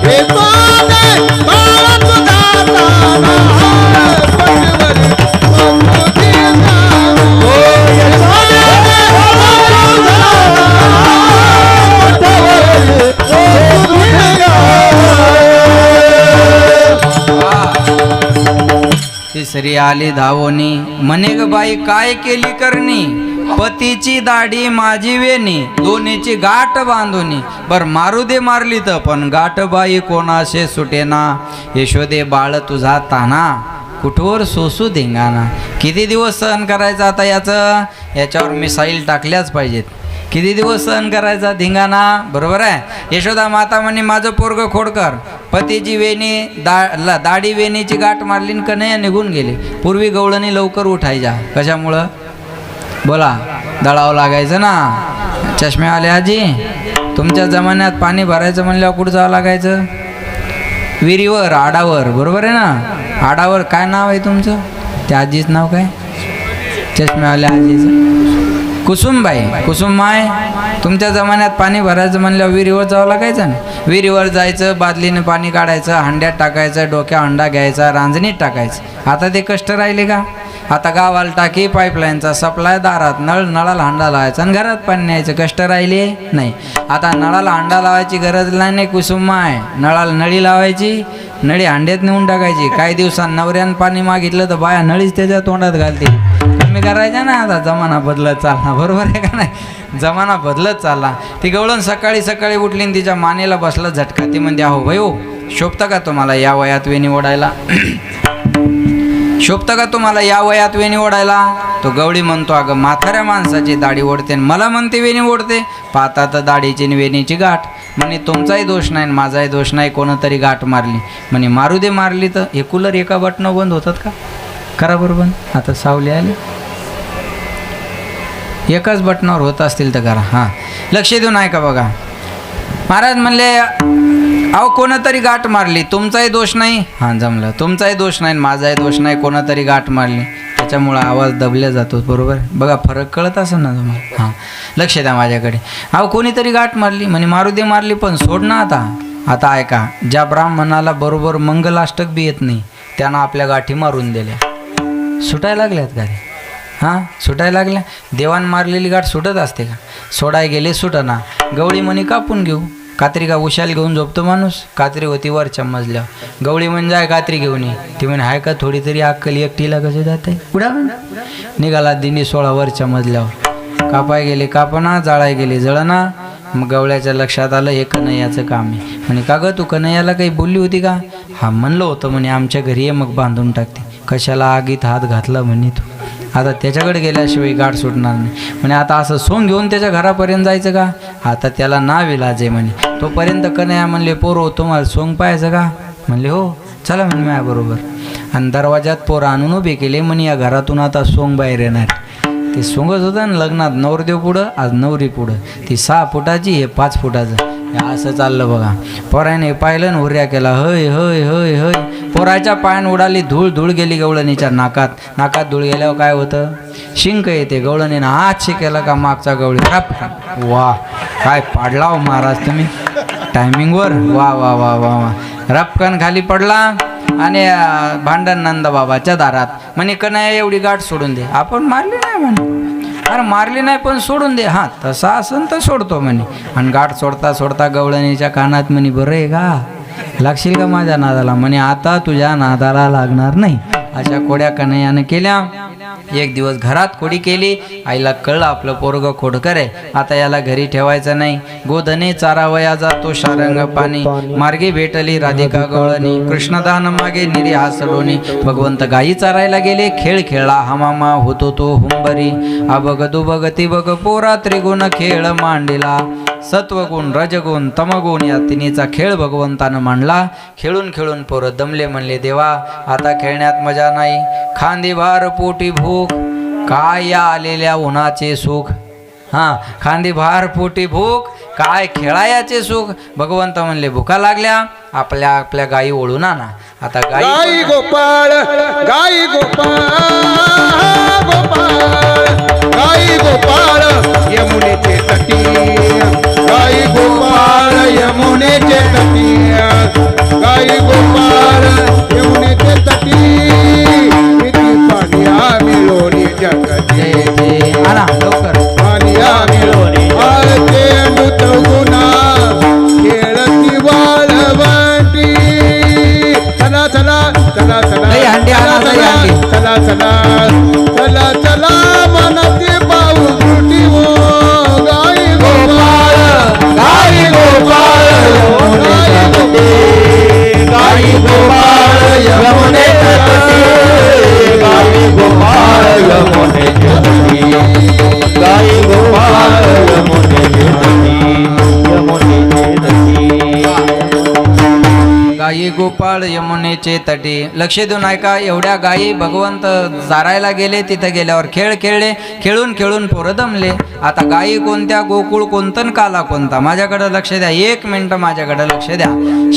हे पाने बाळा तुझा ताना पटवरी पंखुती नाव ओ यशोदे तिसरी आली धावोनी म्हणे ग बाई काय केली करणी पतीची दाढी माझी वेणी दोन्हीची गाठ बांधोनी. बर मारू दे मारली तर पण गाठ बाई कोणाशे सुटेना यशोदे बाळ तुझा ताना कुठवर सोसू धिंगाणा. किती दिवस सहन करायचं आता याच्यावर मिसाईल टाकल्याच पाहिजेत. किती दिवस सहन करायचा धिंगाणा बरोबर आहे. यशोदा माता म्हणे माझं पोरग खोडकर पतीची वेणी दाढी वेणीची गाठ मारली न कन्हैया निघून गेले. पूर्वी गवळणी लवकर उठायच्या कशामुळं बोला दळावं लागायचं ना. चष्मेवाले आजी तुमच्या जमान्यात पाणी भरायचं म्हणल्यावर कुठं जावं लागायचं विहिरीवर आडावर बरोबर आहे ना. आडावर काय नाव आहे तुमचं त्या आजीचं नाव काय चष्मेवाल्या आजीचं कुसुमबाई कुसुममाय. तुमच्या जमान्यात पाणी भरायचं म्हणल्यावर विहिरीवर जावं लागायचं ना. विहिरीवर जायचं बादलीने पाणी काढायचं हंड्यात टाकायचं डोक्या हंडा घ्यायचा रांजणीत टाकायचं. आता ते कष्ट राहिले का. आता गावाला टाकी पाईपलाईनचा सप्लाय दारात नळाला हंडा लावायचा आणि घरात पाणी न्यायचं कष्ट राहिले नाही. आता नळाला हंडा लावायची गरज नाही कुसुममाय. नळाला नळी लावायची नळी हंड्यात नेऊन टाकायची. काही दिवसांत नवऱ्यानं पाणी मागितलं तर बाया नळीच त्याच्या तोंडात घालते. कमी करायच्या ना. आता जमाना बदलत चालला बरोबर आहे का नाही. जमाना बदलत चालला. ती गवळण सकाळी सकाळी उठली आणि तिच्या मानेला बसला झटका. ती म्हणते अहो भाई हो शोभतं का तुम्हाला या वयात वेणी ओढायला. शोभतं का तुम्हाला या वयात वेणी ओढायला? तो गवळी म्हणतो, अगं म्हाताऱ्या माणसाची दाढी ओढते आणि मला म्हणते वेणी ओढते. पाहता तर दाढीची आणि वेणीची गाठ. म्हणे तुमचाही दोष नाही माझाही दोष नाही, कोणतरी गाठ मारली. म्हणे मारू दे, मारली तर. हे कूलर एका बटनं बंद होतात का? करा बरोबर बंद. आता सावली आली, एकाच बटनावर होत असतील तर करा. हां, लक्ष देऊन ऐका बघा. महाराज म्हणले, अहो कोणतरी गाठ मारली, तुमचाही दोष नाही. हां जमलं, तुमचाही दोष नाही माझाही दोष नाही, कोणतरी गाठ मारली. त्याच्यामुळं आवाज दबल्या जातो. बरोबर बघा, फरक कळत असेल ना तुम्हाला. हां, लक्ष द्या माझ्याकडे. अहो कोणीतरी गाठ मारली. म्हणे मारू दे, मारली पण सोड ना आता. आता ऐका, ज्या ब्राह्मणाला बरोबर मंगलाष्टक बी येत नाही त्यानं आपल्या गाठी मारून दिल्या. सुटायला लागल्यात का रे? हां, सुटायला लागल्या. देवान मारलेली गाठ सुटत असते का? सोडाय गेले सुटना. गवळी म्हणे कापून घेऊ. कात्री का उशाल घेऊन झोपतो माणूस? कात्री होती वरच्या मजल्यावर. गवळी म्हणजे आहे कात्री घेऊन ये. ती म्हणे हाय का थोडी तरी अक्कल, एकटीला कसं जाते? उडा निघाला दिंडी 16 वरच्या मजल्यावर. कापाय गेले कापना, जाळाय गेले जळना. मग गवळ्याच्या लक्षात आलं हे कन्हैयाचं काम आहे. म्हणे का गं तू कन्हैयाला काही बोलली होती का? हा म्हणलं होतं म्हणे आमच्या घरी ये मग बांधून टाकते. कशाला आगीत हात घातला म्हणे तू? आता त्याच्याकडे गेल्याशिवाय गाठ सुटणार नाही. म्हणे आता असं सोंग घेऊन त्याच्या घरापर्यंत जायचं का? आता त्याला नाव इलाज आहे म्हणे. तोपर्यंत कन्हैया म्हणले, पोरो तुम्हाला सोंग पाहायचं का? म्हणले हो, चला म्हणे माझ्याबरोबर. आणि दरवाजात पोरं आणून उभे केले. म्हणे या घरातून आता सोंग बाहेर येणार. ते सोंगच होतं ना लग्नात. नवरदेव पुढं, आज नवरी पुढं. ती 6 फुटाची, हे 5 फुटाचं. हे असं चाललं बघा. पोराने पाहिलं ना, हुर्या केला, हय हय हय हय. पोराच्या पायान उडाली धूळ. धूळ गेली गवळणीच्या नाकात. नाकात धूळ गेल्यावर काय होतं? शिंक येते. गवळणीनं हात केला का मागचा गवळी रप. वा, काय पाडला हो महाराज तुम्ही टायमिंगवर. वा वा वा वा वा. रपकन खाली पडला आणि भांडण नंदबाबाच्या दारात. म्हणे कन्हैया एवढी गाठ सोडून दे. आपण मारली नाही म्हणे. अरे मारली नाही पण सोडून दे. हां तसा असन तर सोडतो म्हणे. आणि गाठ सोडता सोडता गवळणीच्या कानात म्हणे, बरं आहे का? लागशील का माझ्या नादाला? म्हणे आता तुझ्या नादाला लागणार नाही. अशा कोड्या कन्हैयानं केल्या. एक दिवस घरात खोडी केली. आईला कळलं आपलं पोरगं खोडकर आहे, आता याला घरी ठेवायचं नाही. गोधने चारावया जातो शारंग पाणी. मार्गे भेटली राधिका गवळणी. कृष्णदान मागे निरी हासडोनी. भगवंत गायी चारायला गेले. खेळ खेळला हमामा होतो तो हुंबरी. अबग दुबगती बग पोरा त्रिगुण खेळ मांडला. सत्वगुण रजगुण तमगुण या तिन्हीचा खेळ भगवंतानं मांडला. खेळून खेळून पोरं दमले. म्हणले देवा आता खेळण्यात मजा नाही. खांदी भार पोटी भूक, काय या आलेल्या उन्हाचे सुख. हां, खांदी भार पोटी भूक, काय खेळायाचे सुख. भगवंत म्हणले भुका लागल्या, आपल्या आपल्या गायी ओळून आणा. आता गाई गोपाळ, गाई गोपाळ, गोपाळ, गाई गोपाळ यमुनेचे तटी. गाई गोपाळ यमुनेचे तटी. गाई गोपाळ यमुनेचे तटी. किती पाण्या मिळोनी जगते. आणा लवकर. पाण्या मिळोनी आळते मृत गुना. खेळती वाळवंटी. चला चला चला चला लई हंडी आणा, लई हंडी. चला चला चला चला मनती पाऊ फुटी हो. गाई गोपाळ, गाई गोपाळ यमुनेच्या तटी. गाई गोपाळ यमुनेच्या तटी. गाई गोपाळ यमुनेच्या तटी. गाई गोपाळ यमुनेच्या तटी. यमुनेच्या तटी. गायी गोपाळ यमुनेचे तटी. लक्ष देऊन ऐका. एवढ्या गायी भगवंत चारायला गेले. तिथं गेल्यावर खेळ खेळले. खेळून खेळून पोरं दमले. आता गायी कोणत्या, गोकुळ कोणतं, काला कोणता? माझ्याकडं लक्ष द्या. 1 मिनटं माझ्याकडं लक्ष द्या.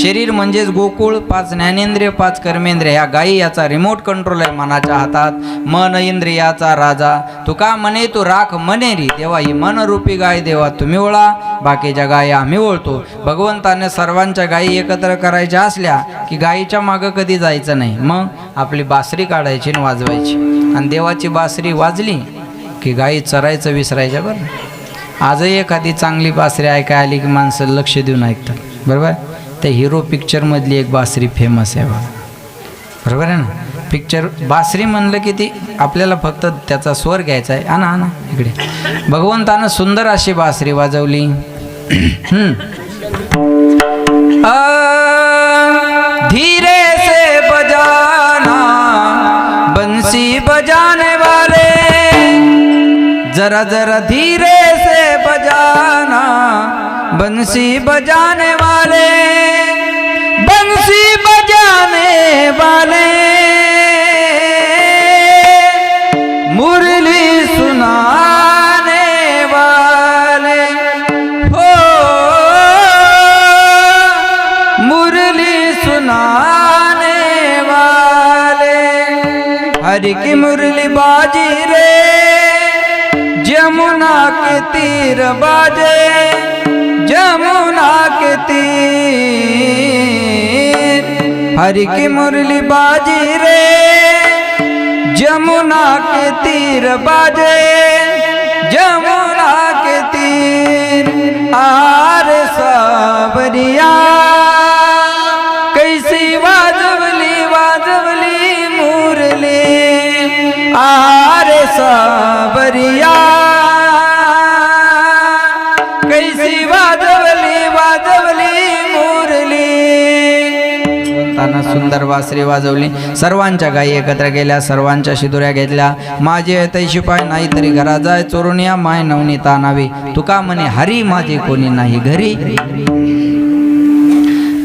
शरीर म्हणजेच गोकुळ. 5 ज्ञानेंद्रिय 5 कर्मेंद्रिय. ह्या गायी याचा रिमोट कंट्रोल आहे मनाच्या हातात. मन इंद्रियाचा राजा. तुका म्हणे तू राख मनेरी. देवा ही मनरूपी गाय देवा तुम्ही ओळा, बाकीच्या गायी आम्ही ओळतो. भगवंताने सर्वांच्या गायी एकत्र करायच्या असल्या की गायीच्या मागं कधी जायचं नाही. मग आपली बासरी काढायची आणि वाजवायची. आणि देवाची बासरी वाजली की गायी चरायचं विसरायच्या. बरं आजही एखादी चांगली बासरी ऐकाय आली की माणसं लक्ष देऊन ऐकतात. बरोबर. त्या हिरो पिक्चरमधली एक बासरी फेमस आहे बघा. बरोबर आहे ना. पिक्चर बासरी म्हणलं की ती आपल्याला फक्त त्याचा स्वर घ्यायचा आहे. आणा आणा इकडे. भगवंतानं सुंदर अशी बासरी वाजवली. धीरे से बजाना जरा जरा धीरे से बजाना, बंसी बजाने वाले, बंसी बजाने वाले, मुरली सुनाने वाले, हो मुरली सुनाने वाले। हरि की मुरली बाजी रे, जमुना के तीर बाजे, जमुना के तीर। हरि की मुरली बाजी रे, जमुना के तीर बाजे, जमुना के तीर। आरे सावरिया कैसी वाजवली वाजवली मुरली, आरे सावरिया कैसी वाजवली वाजवली मुरली। ताना सुंदर वासरी वाजवली, सर्वांच्या गायी एकत्र केल्या, सर्वांच्या शिदुऱ्या घेतल्या। माझे तैशी पाय नाही तरी घरा जाय, चोरून या माय नवनीता नावे, तुका म्हणे हरी माझे कोणी नाही घरी।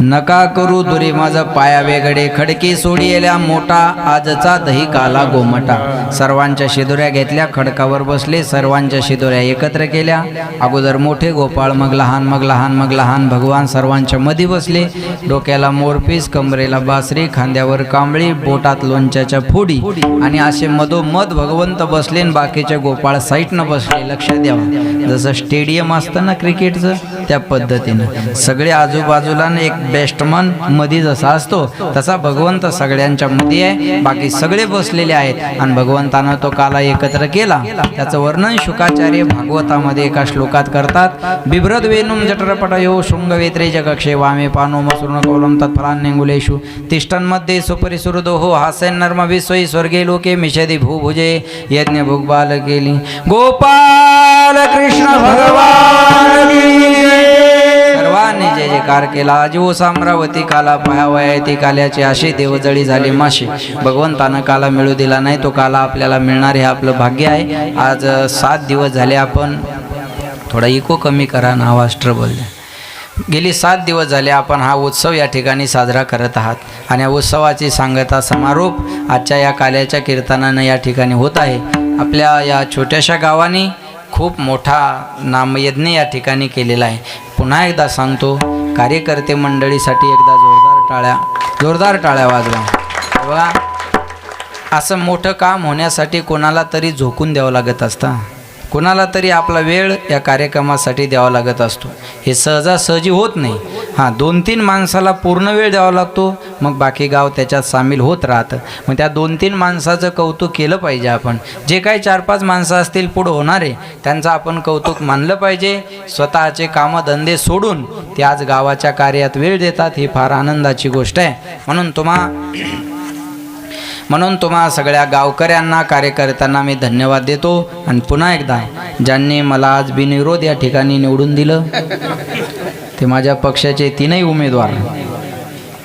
नका करू दुरी माझा पाया वेगळे, खडकी सोडियेल्या मोठा, आजचा दही काला गोमटा। सर्वांच्या शिदुऱ्या घेतल्या, खडकावर बसले, सर्वांच्या शिदुऱ्या एकत्र केल्या। अगोदर मोठे गोपाळ, मग लहान, मग लहान, मग लहान भगवान सर्वांच्या मध्ये बसले। डोक्याला मोरपीस, कमरेला बासरी, खांद्यावर कांबळी, बोटात लोणच्याच्या फोडी, आणि असे मधोमध भगवंत बसले आणि बाकीचे गोपाळ साईडनं बसले। लक्ष द्यावा, जसं स्टेडियम असतं ना क्रिकेटचं, त्या पद्धतीनं सगळे आजूबाजूला एक बेस्टमन मध्ये जसा असतो तसा भगवंत सगळ्यांच्या मध्ये आहे, बाकी सगळे बसलेले आहेत। आणि भगवंतानं तो काला एकत्र केला, त्याचं वर्णन शुकाचार्य भागवतामध्ये एका श्लोकात करतात। बिभ्रद वेणुम जठरपटयो शृंगवेत्रे जगक्षे वामे पानो मसृण कौलम तत्फलान्यंगुलेषु तिष्ठन् मध्ये सुपरिसुरदो हो हास्यन् नर्म विश्वै स्वर्गे लोके मिषदि भूभुजे यज्ञ भुग्बाल केली। गोपाल कृष्ण भगवान सर्वांनी जय जयकार केला। अजीव साम्रावती काला पाहावयाती काल्याची अशी देवजळी झाली माशी। भगवंतानं काला मिळू दिला नाही, तो काला आपल्याला मिळणार हे आपलं भाग्य आहे। आज 7 दिवस झाले, आपण थोडा इको कमी करा ना, आवाज ट्रबल। गेली 7 दिवस झाले आपण हा उत्सव या ठिकाणी साजरा करत आहात, आणि या उत्सवाची सांगता समारोप आजच्या या काल्याच्या कीर्तनानं या ठिकाणी होत आहे। आपल्या या छोट्याशा गावाने खूप मोठा नामयज्ञ या ठिकाणी केलेला आहे। पुन्हा एकदा सांगतो, कार्यकर्ते मंडळीसाठी एकदा जोरदार टाळ्या वाजवा। बघा, असं मोठं काम होण्यासाठी कोणाला तरी झोकून द्यावं लागत असतं, कोणाला तरी आपला वेळ या कार्यक्रमासाठी द्यावा लागत असतो। हे सहजासहजी होत नाही। हां, 2-3 माणसाला पूर्ण वेळ द्यावा लागतो, मग बाकी गाव त्याच्यात सामील होत राहतं। मग त्या 2-3 माणसाचं कौतुक केलं पाहिजे आपण। जे काही 4-5 माणसं असतील पुढं होणारे, त्यांचं आपण कौतुक मानलं पाहिजे। स्वतःचे कामधंदे सोडून ते आज गावाच्या कार्यात वेळ देतात, ही फार आनंदाची गोष्ट आहे। म्हणून तुम्हा सगळ्या गावकऱ्यांना, कार्यकर्त्यांना मी धन्यवाद देतो। आणि पुन्हा एकदा ज्यांनी मला आज बिनविरोध या ठिकाणी निवडून दिलं, ते माझ्या पक्षाचे 3ही उमेदवार,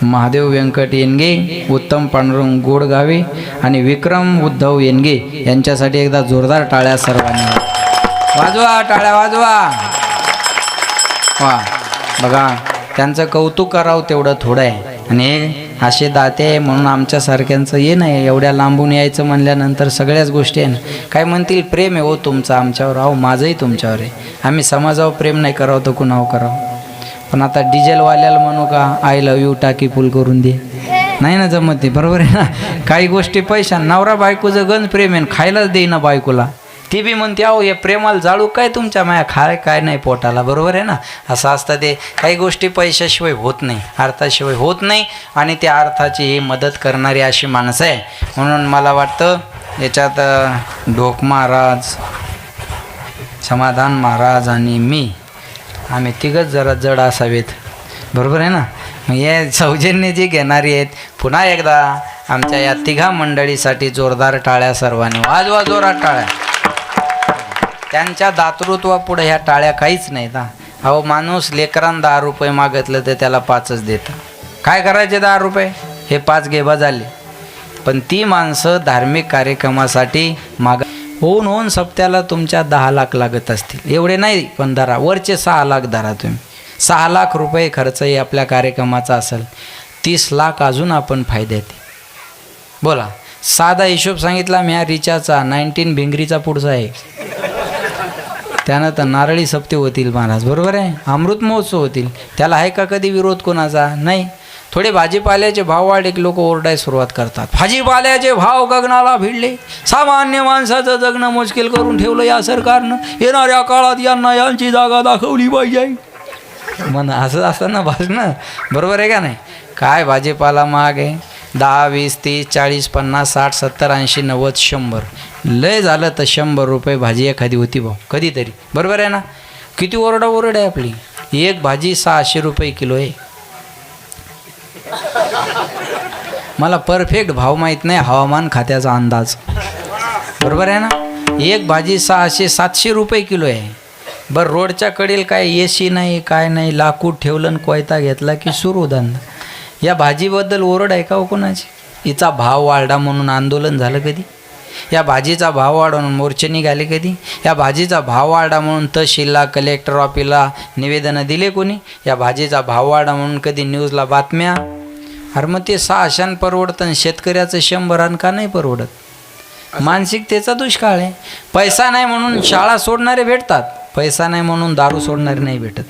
महादेव व्यंकट येनगे, उत्तम पांडुरंग गोडगावे आणि विक्रम उद्धव येनगे, यांच्यासाठी एकदा जोरदार टाळ्या सर्वांनी वाजवा, टाळ्या वाजवा। वा, बघा, त्यांचं कौतुक करावं तेवढं थोडं आहे। आणि असे दाते आहे म्हणून आमच्यासारख्यांचं ये नाही, एवढ्या लांबून यायचं म्हणल्यानंतर सगळ्याच गोष्टी आहे ना। काय म्हणतील, प्रेम आहे हो तुमचं आमच्यावर, अहो माझंही तुमच्यावर आहे। आम्ही समाजावर प्रेम नाही करावं तर कुणावर करावं? पण आता डिझेलवाल्याला म्हणू का आय लव्ह यू टाकी फुल करून दे, नाही ना जमत ते, बरोबर आहे ना। काही गोष्टी पैशा, नवरा बायकोचं गंज प्रेम आहे, खायलाच देईना बायकोला, ती बी म्हणते अहो हे प्रेमाला जाळू काय तुमच्या माया, खाय काय नाही पोटाला, बरोबर आहे ना। असं असतं ते, काही गोष्टी पैशाशिवाय होत नाही, अर्थाशिवाय होत नाही, आणि त्या अर्थाची ही मदत करणारी अशी माणसं आहे। म्हणून मला वाटतं याच्यात ढोक महाराज, समाधान महाराज आणि मी, आम्ही तिघच जरा जड असावेत, बरोबर आहे ना। मग हे सौजन्य जी घेणारी आहेत, पुन्हा एकदा आमच्या या तिघा मंडळीसाठी जोरदार टाळ्या सर्वांनी वाजवा, जोरात टाळ्या। त्यांच्या दातृत्वापुढे ह्या टाळ्या काहीच नाहीत। अहो माणूस लेकरांना 10 रुपये मागितलं तर त्याला 5च देतं, काय करायचे 10 रुपये, हे 5 घेबा झाले। पण ती माणसं धार्मिक कार्यक्रमासाठी होऊन सप्त्याला तुमच्या 10 लाख लागत असतील, एवढे नाही पण धरा, वरचे 6 लाख धरा तुम्ही. 6 लाख रुपये खर्चही आपल्या कार्यक्रमाचा असेल, 30 लाख अजून आपण फायद्यात. बोला, साधा हिशोब सांगितला मी, ह्या रिचाचा 19 भिंगरीचा पुढचा आहे, त्यानं तर नारळी सप्ते होतील महाराज, बरोबर आहे, अमृत महोत्सव होतील, त्याला आहे का कधी विरोध कोणाचा? नाही. थोडे भाजीपाल्याचे भाव वाढले की लोक ओरडायला सुरुवात करतात, भाजीपाल्याचे भाव गगनाला भिडले, सामान्य माणसाचं जगणं मुश्किल करून ठेवलं या सरकारनं, येणाऱ्या काळात यांना यांची जागा दाखवली पाहिजे. मन असं असतं ना भाषणं, बरोबर आहे का नाही? काय भाजीपाला महाग आहे, 10, 20, 30, 40, 50, 60, 70, 80, 90, 100, लय झालं तर 100 रुपये भाजी एखादी होती भाऊ कधीतरी, बरोबर आहे ना? किती ओरड आहे आपली, एक भाजी 600 रुपये किलो आहे. मला परफेक्ट भाव माहीत नाही, हवामान खात्याचा अंदाज, बरोबर आहे ना? एक भाजी 600-700 रुपये किलो आहे. बरं, रोडच्या कडेल काय AC नाही, काय नाही, लाकूड ठेवलं आणि कोयता घेतला की सुरू धंदा. या भाजीबद्दल ओरड आहे का हो कोणाची? हिचा भाव वाढला म्हणून आंदोलन झालं कधी? या भाजीचा भाव वाढ म्हणून मोर्चे निघाले कधी? या भाजीचा भाव वाढा म्हणून तहसीलला, कलेक्टर ऑफिसला निवेदनं दिले कोणी? या भाजीचा भाव वाढा म्हणून कधी न्यूजला बातम्या? अरे मग ते 600 परवडतं आणि शेतकऱ्याचं 100 का नाही परवडत? मानसिकतेचा दुष्काळ आहे. पैसा नाही म्हणून शाळा सोडणारे भेटतात, पैसा नाही म्हणून दारू सोडणारे नाही भेटत,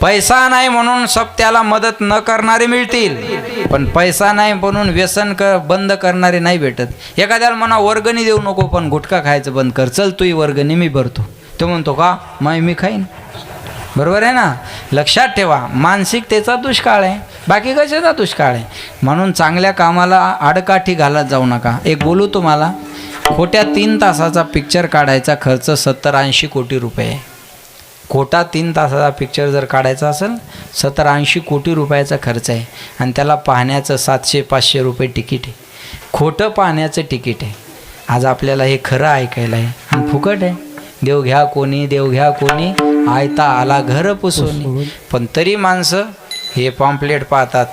पैसा नाही म्हणून सप्त्याला मदत न करणारे मिळतील, पण पैसा नाही म्हणून व्यसन बंद करणारे नाही भेटत. एखाद्याला म्हणा वर्गणी देऊ नको पण गुटखा खायचं बंद कर, चल तू वर्गणी मी भरतो, तो म्हणतो का मी खाईन, बरोबर आहे ना? लक्षात ठेवा, मानसिकतेचा दुष्काळ आहे, बाकी कशाचा दुष्काळ आहे. म्हणून चांगल्या कामाला आडकाठी घालत जाऊ नका. एक बोलू तुम्हाला, खोट्या 3 तासाचा पिक्चर काढायचा खर्च 70-80 कोटी रुपये आहे. खोटा 3 तासाचा पिक्चर जर काढायचा असेल 70-80 कोटी रुपयाचा खर्च आहे, आणि त्याला पाहण्याचं 700-500 रुपये तिकीट आहे. खोटं पाहण्याचं तिकीट आहे. आज आपल्याला हे खरं ऐकायला आहे आणि फुकट आहे. देव घ्या कोणी, देव घ्या कोणी, आयता आला घर पुसून. पण तरी माणसं हे पॉम्पलेट पाहतात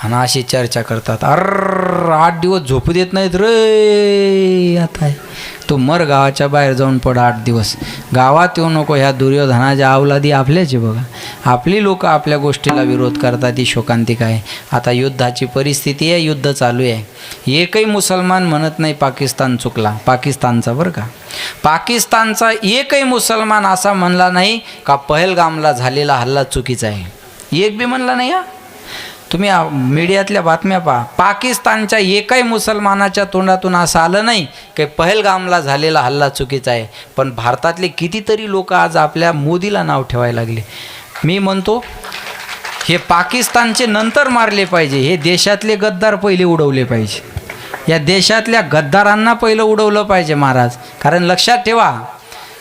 आणि अशी चर्चा करतात, 8 दिवस झोपू देत नाहीत रे. आता तो मर गावाच्या बाहेर जाऊन पड 8 दिवस, गावात येऊ नको. ह्या दुर्योधनाच्या अवलादी आपल्याची बघा, आपली लोक आपल्या गोष्टीला विरोध करतात. ही शोकांतिक आहे. आता युद्धाची परिस्थिती आहे, युद्ध चालू आहे. एकही मुसलमान म्हणत नाही पाकिस्तान चुकला, पाकिस्तानचा बरं का, पाकिस्तानचा एकही मुसलमान असा म्हणला नाही का पहलगामला झालेला हल्ला चुकीचा आहे, एक बी म्हणला नाही. हा तुम्ही मीडियातल्या बातम्या पहा, पाकिस्तानच्या एकही मुसलमानाच्या तोंडातून असं आलं नाही की पहलगामला झालेला हल्ला चुकीचा आहे. पण भारतातले कितीतरी लोक आज आपल्या मोदीला नाव ठेवायला लागले. मी म्हणतो हे पाकिस्तानचे नंतर मारले पाहिजे, हे देशातले गद्दार पहिले उडवले पाहिजे. या देशातल्या गद्दारांना पहिलं उडवलं पाहिजे महाराज. कारण लक्षात ठेवा,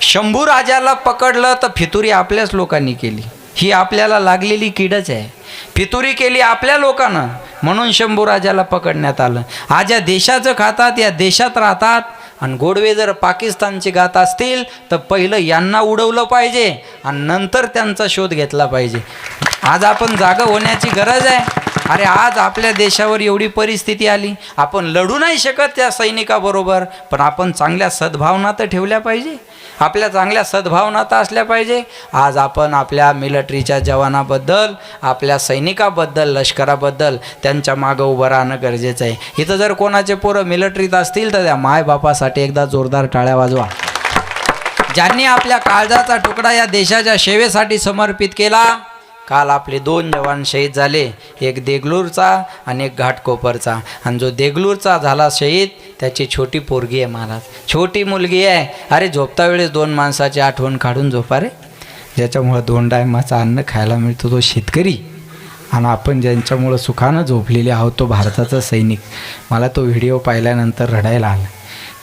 शंभू राजाला पकडलं तर फितुरी आपल्याच लोकांनी केली. ही आपल्याला लागलेली कीडच आहे. फितुरी केली आपल्या लोकांना, म्हणून शंभू राजाला पकडण्यात आलं. आज या देशाचं खातात, या देशात राहतात, आणि गोडवे जर पाकिस्तानचे गात असतील तर पहिलं यांना उडवलं पाहिजे आणि नंतर त्यांचा शोध घेतला पाहिजे. आज आपण जागा होण्याची गरज आहे. अरे आज आपल्या देशावर एवढी परिस्थिती आली, आपण लढू नाही शकत त्या सैनिकाबरोबर, पण आपण चांगल्या सद्भावना तर ठेवल्या पाहिजे, आपल्या चांगल्या सद्भावना तर असल्या पाहिजे. आज आपण आपल्या मिलिटरीच्या जवानाबद्दल, आपल्या सैनिकाबद्दल, लष्कराबद्दल त्यांच्या मागं उभं राहणं गरजेचं आहे. इथं जर कोणाचे पोरं मिलिटरीत असतील तर त्या मायबापासाठी एकदा जोरदार टाळ्या वाजवा, ज्यांनी आपल्या काळजाचा तुकडा या देशाच्या सेवेसाठी समर्पित केला. काल आपले 2 जवान शहीद झाले, एक देगलूरचा आणि एक घाटकोपरचा. आणि जो देगलूरचा झाला शहीद त्याची छोटी पोरगी आहे महाराज, छोटी मुलगी आहे. अरे झोपता वेळेस 2 माणसाची आठवण काढून झोपा रे, ज्याच्यामुळं 2 टायमाचं अन्न खायला मिळतो तो शेतकरी, आणि आपण ज्यांच्यामुळं सुखानं झोपलेले आहोत तो भारताचा सैनिक. मला तो व्हिडिओ पाहिल्यानंतर रडायला आलं.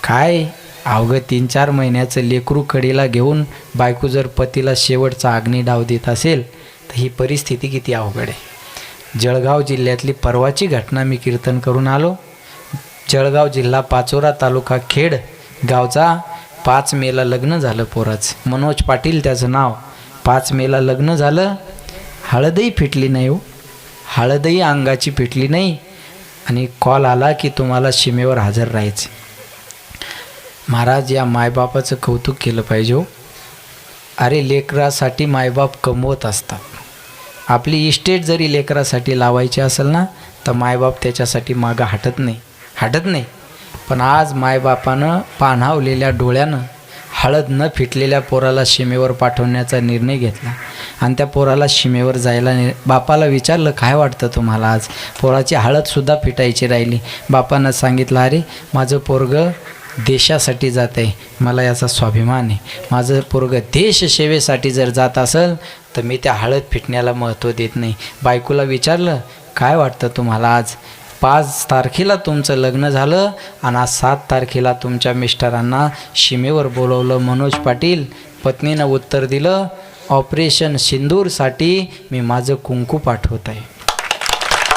काय अवघं 3-4 महिन्याचं लेकरू कडीला घेऊन बायको जर पतीला शेवटचा अग्निडाव देत असेल तर ही परिस्थिती किती अवघड आहे. जळगाव जिल्ह्यातली परवाची घटना मी कीर्तन करून आलो. जळगाव जिल्हा पाचोरा तालुका खेड गावचा 5 मेला लग्न झालं पोराचं, मनोज पाटील त्याचं नाव. 5 मेला लग्न झालं, हळदही फिटली नाही हो, हळदही अंगाची फिटली नाही, आणि कॉल आला की तुम्हाला सीमेवर हजर राहायचे. महाराज या मायबापाचं कौतुक केलं पाहिजे हो. अरे लेकरासाठी मायबाप कमवत असतात. आपली इस्टेट जरी लेकरासाठी लावायची असेल ना तर मायबाप त्याच्यासाठी मागं हटत नाही. पण आज मायबापानं पाणावलेल्या डोळ्यानं हळद न फिटलेल्या पोराला सीमेवर पाठवण्याचा निर्णय घेतला आणि त्या पोराला सीमेवर जायला बापाला विचारलं काय वाटतं तुम्हाला. आज पोराची हळदसुद्धा फिटायची राहिली. बापानं सांगितलं अरे माझं पोरगं देशासाठी जात आहे, मला याचा स्वाभिमान आहे. माझं पोरगं देशसेवेसाठी जर जात असेल तर मी त्या हळद फिटण्याला महत्त्व देत नाही. बायकोला विचारलं काय वाटतं तुम्हाला. आज 5 तारखेला तुमचं लग्न झालं आणि आज 7 तारखेला तुमच्या मिस्टरांना सीमेवर बोलवलं. मनोज पाटील पत्नीनं उत्तर दिलं ऑपरेशन सिंदूरसाठी मी माझं कुंकू पाठवत आहे.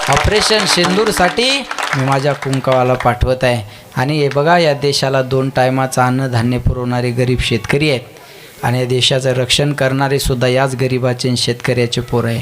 ऑपरेशन सिंदूरसाठी मी माझ्या कुंकावाला पाठवत आहे. आणि हे बघा या देशाला 2 टायमाचं अन्नधान्य पुरवणारे गरीब शेतकरी आहेत आणि या देशाचं रक्षण करणारे सुद्धा याच गरिबाचे आणि शेतकऱ्याचे पोरं आहे.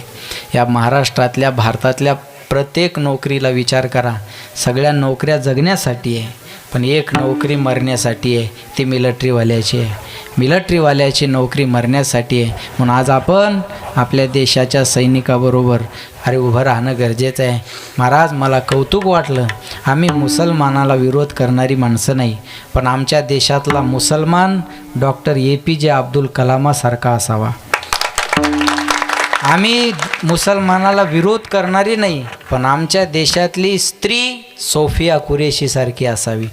या महाराष्ट्रातल्या भारतातल्या प्रत्येक नोकरीला विचार करा. सगळ्या नोकऱ्या जगण्यासाठी आहे पण एक नोकरी मरण्यासाठी आहे, ती मिलिटरीवाल्याची आहे. मिलिटरीवाल्याची नोकरी मरण्यासाठी आहे. म्हणून आज आपण आपल्या देशाच्या सैनिकाबरोबर उभं राहणं गरजेचं आहे. महाराज मला कौतुक वाटलं. आम्ही मुसलमानाला विरोध करणारी माणसं नाही, पण आमच्या देशातला मुसलमान डॉक्टर APJ अब्दुल कलामासारखा असावा. आम्ही मुसलमानाला विरोध करणारी नाही, पण आमच्या देशातली स्त्री सोफिया कुरेशीसारखी असावी.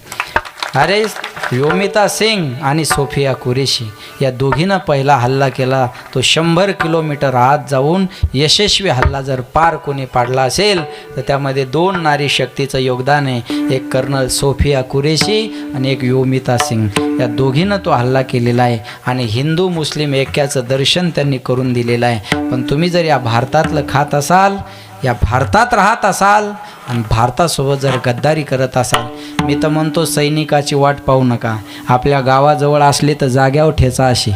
अरे योमिता सिंग आणि सोफिया कुरेशी या दोघीनं पहिला हल्ला केला तो 100 किलोमीटर आत जाऊन यशस्वी हल्ला जर पार कोणी पाडला असेल तर त्यामध्ये 2 नारी शक्तीचं योगदान आहे. एक कर्नल सोफिया कुरेशी आणि एक योमिता सिंग. या दोघीनं तो हल्ला केलेला आहे आणि हिंदू मुस्लिम ऐक्याचं दर्शन त्यांनी करून दिलेलं आहे. पण तुम्ही जर या भारतातलं खात असाल, या भारतात राहत असाल आणि भारतासोबत जर गद्दारी करत असाल, मी तर म्हणतो सैनिकाची वाट पाहू नका. आपल्या गावाजवळ असले तर जाग्यावर ठेचा अशी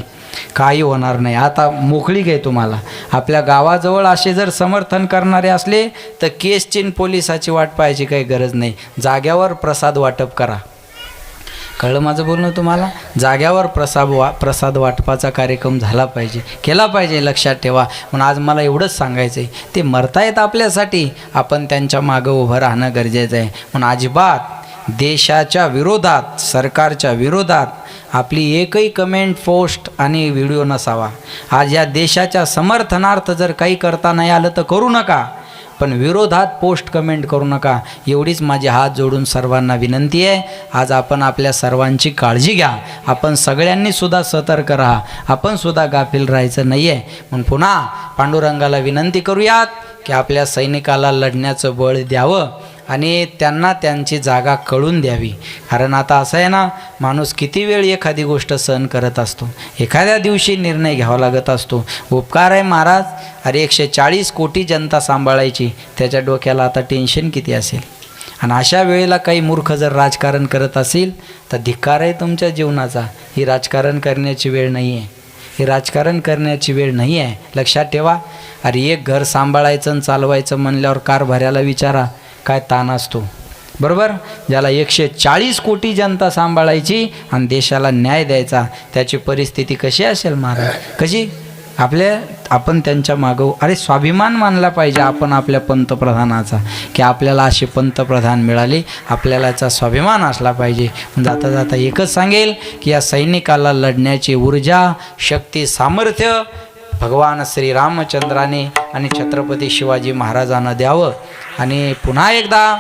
काही होणार नाही. आता मोकळी घे तुम्हाला. आपल्या गावाजवळ असे जर समर्थन करणारे असले तर केस चीन पोलिसाची वाट पाहायची काही गरज नाही. जाग्यावर प्रसाद वाटप करा. कळलं माझं बोलणं तुम्हाला. जाग्यावर प्रसाद वाटपाचा कार्यक्रम झाला पाहिजे, केला पाहिजे, लक्षात ठेवा. म्हणून आज मला एवढंच सांगायचं आहे, ते मरतायत आपल्यासाठी, आपण त्यांच्या मागं उभं राहणं गरजेचं आहे. म्हणून अजिबात देशाच्या विरोधात, सरकारच्या विरोधात आपली एकही कमेंट, पोस्ट आणि व्हिडिओ नसावा. आज या देशाच्या समर्थनार्थ जर काही करता नाही आलं तर करू नका, पण विरोधात पोस्ट कमेंट करू नका. एवढीच माझी हात जोडून सर्वांना विनंती आहे. आज आपण आपल्या सर्वांची काळजी घ्या. आपण सगळ्यांनी सुद्धा सतर्क राहा. आपण सुद्धा गाफील राहायचं नाही आहे. म्हणून पुन्हा पांडुरंगाला विनंती करूयात की आपल्या सैनिकाला लढण्याचं बळ द्यावं आणि त्यांना त्यांची जागा कळून द्यावी. कारण आता असं आहे ना, माणूस किती वेळ एखादी गोष्ट सहन करत असतो, एखाद्या दिवशी निर्णय घ्यावा लागत असतो. उपकार आहे महाराज. अरे 140 कोटी जनता सांभाळायची, त्याच्या डोक्याला आता टेन्शन किती असेल. आणि अशा वेळेला काही मूर्ख जर राजकारण करत असेल तर धिक्कार आहे तुमच्या जीवनाचा. ही राजकारण करण्याची वेळ नाही आहे, ही राजकारण करण्याची वेळ नाही आहे. लक्षात ठेवा. अरे एक घर सांभाळायचं आणि चालवायचं म्हणल्यावर कारभाऱ्याला विचारा काय ताण असतो, बरोबर. ज्याला 140 कोटी जनता सांभाळायची आणि देशाला न्याय द्यायचा, त्याची परिस्थिती कशी असेल महाराज, कशी. आपण त्यांच्या मागं अरे स्वाभिमान मानला पाहिजे आपण आपल्या पंतप्रधानाचा, की आपल्याला असे पंतप्रधान मिळाले, आपल्याला याचा स्वाभिमान असला पाहिजे. जाता जाता एकच सांगेल की या सैनिकाला लढण्याची ऊर्जा, शक्ती, सामर्थ्य भगवान श्रीरामचंद्राने आणि छत्रपती शिवाजी महाराजांना द्यावं. आणि पुन्हा एकदा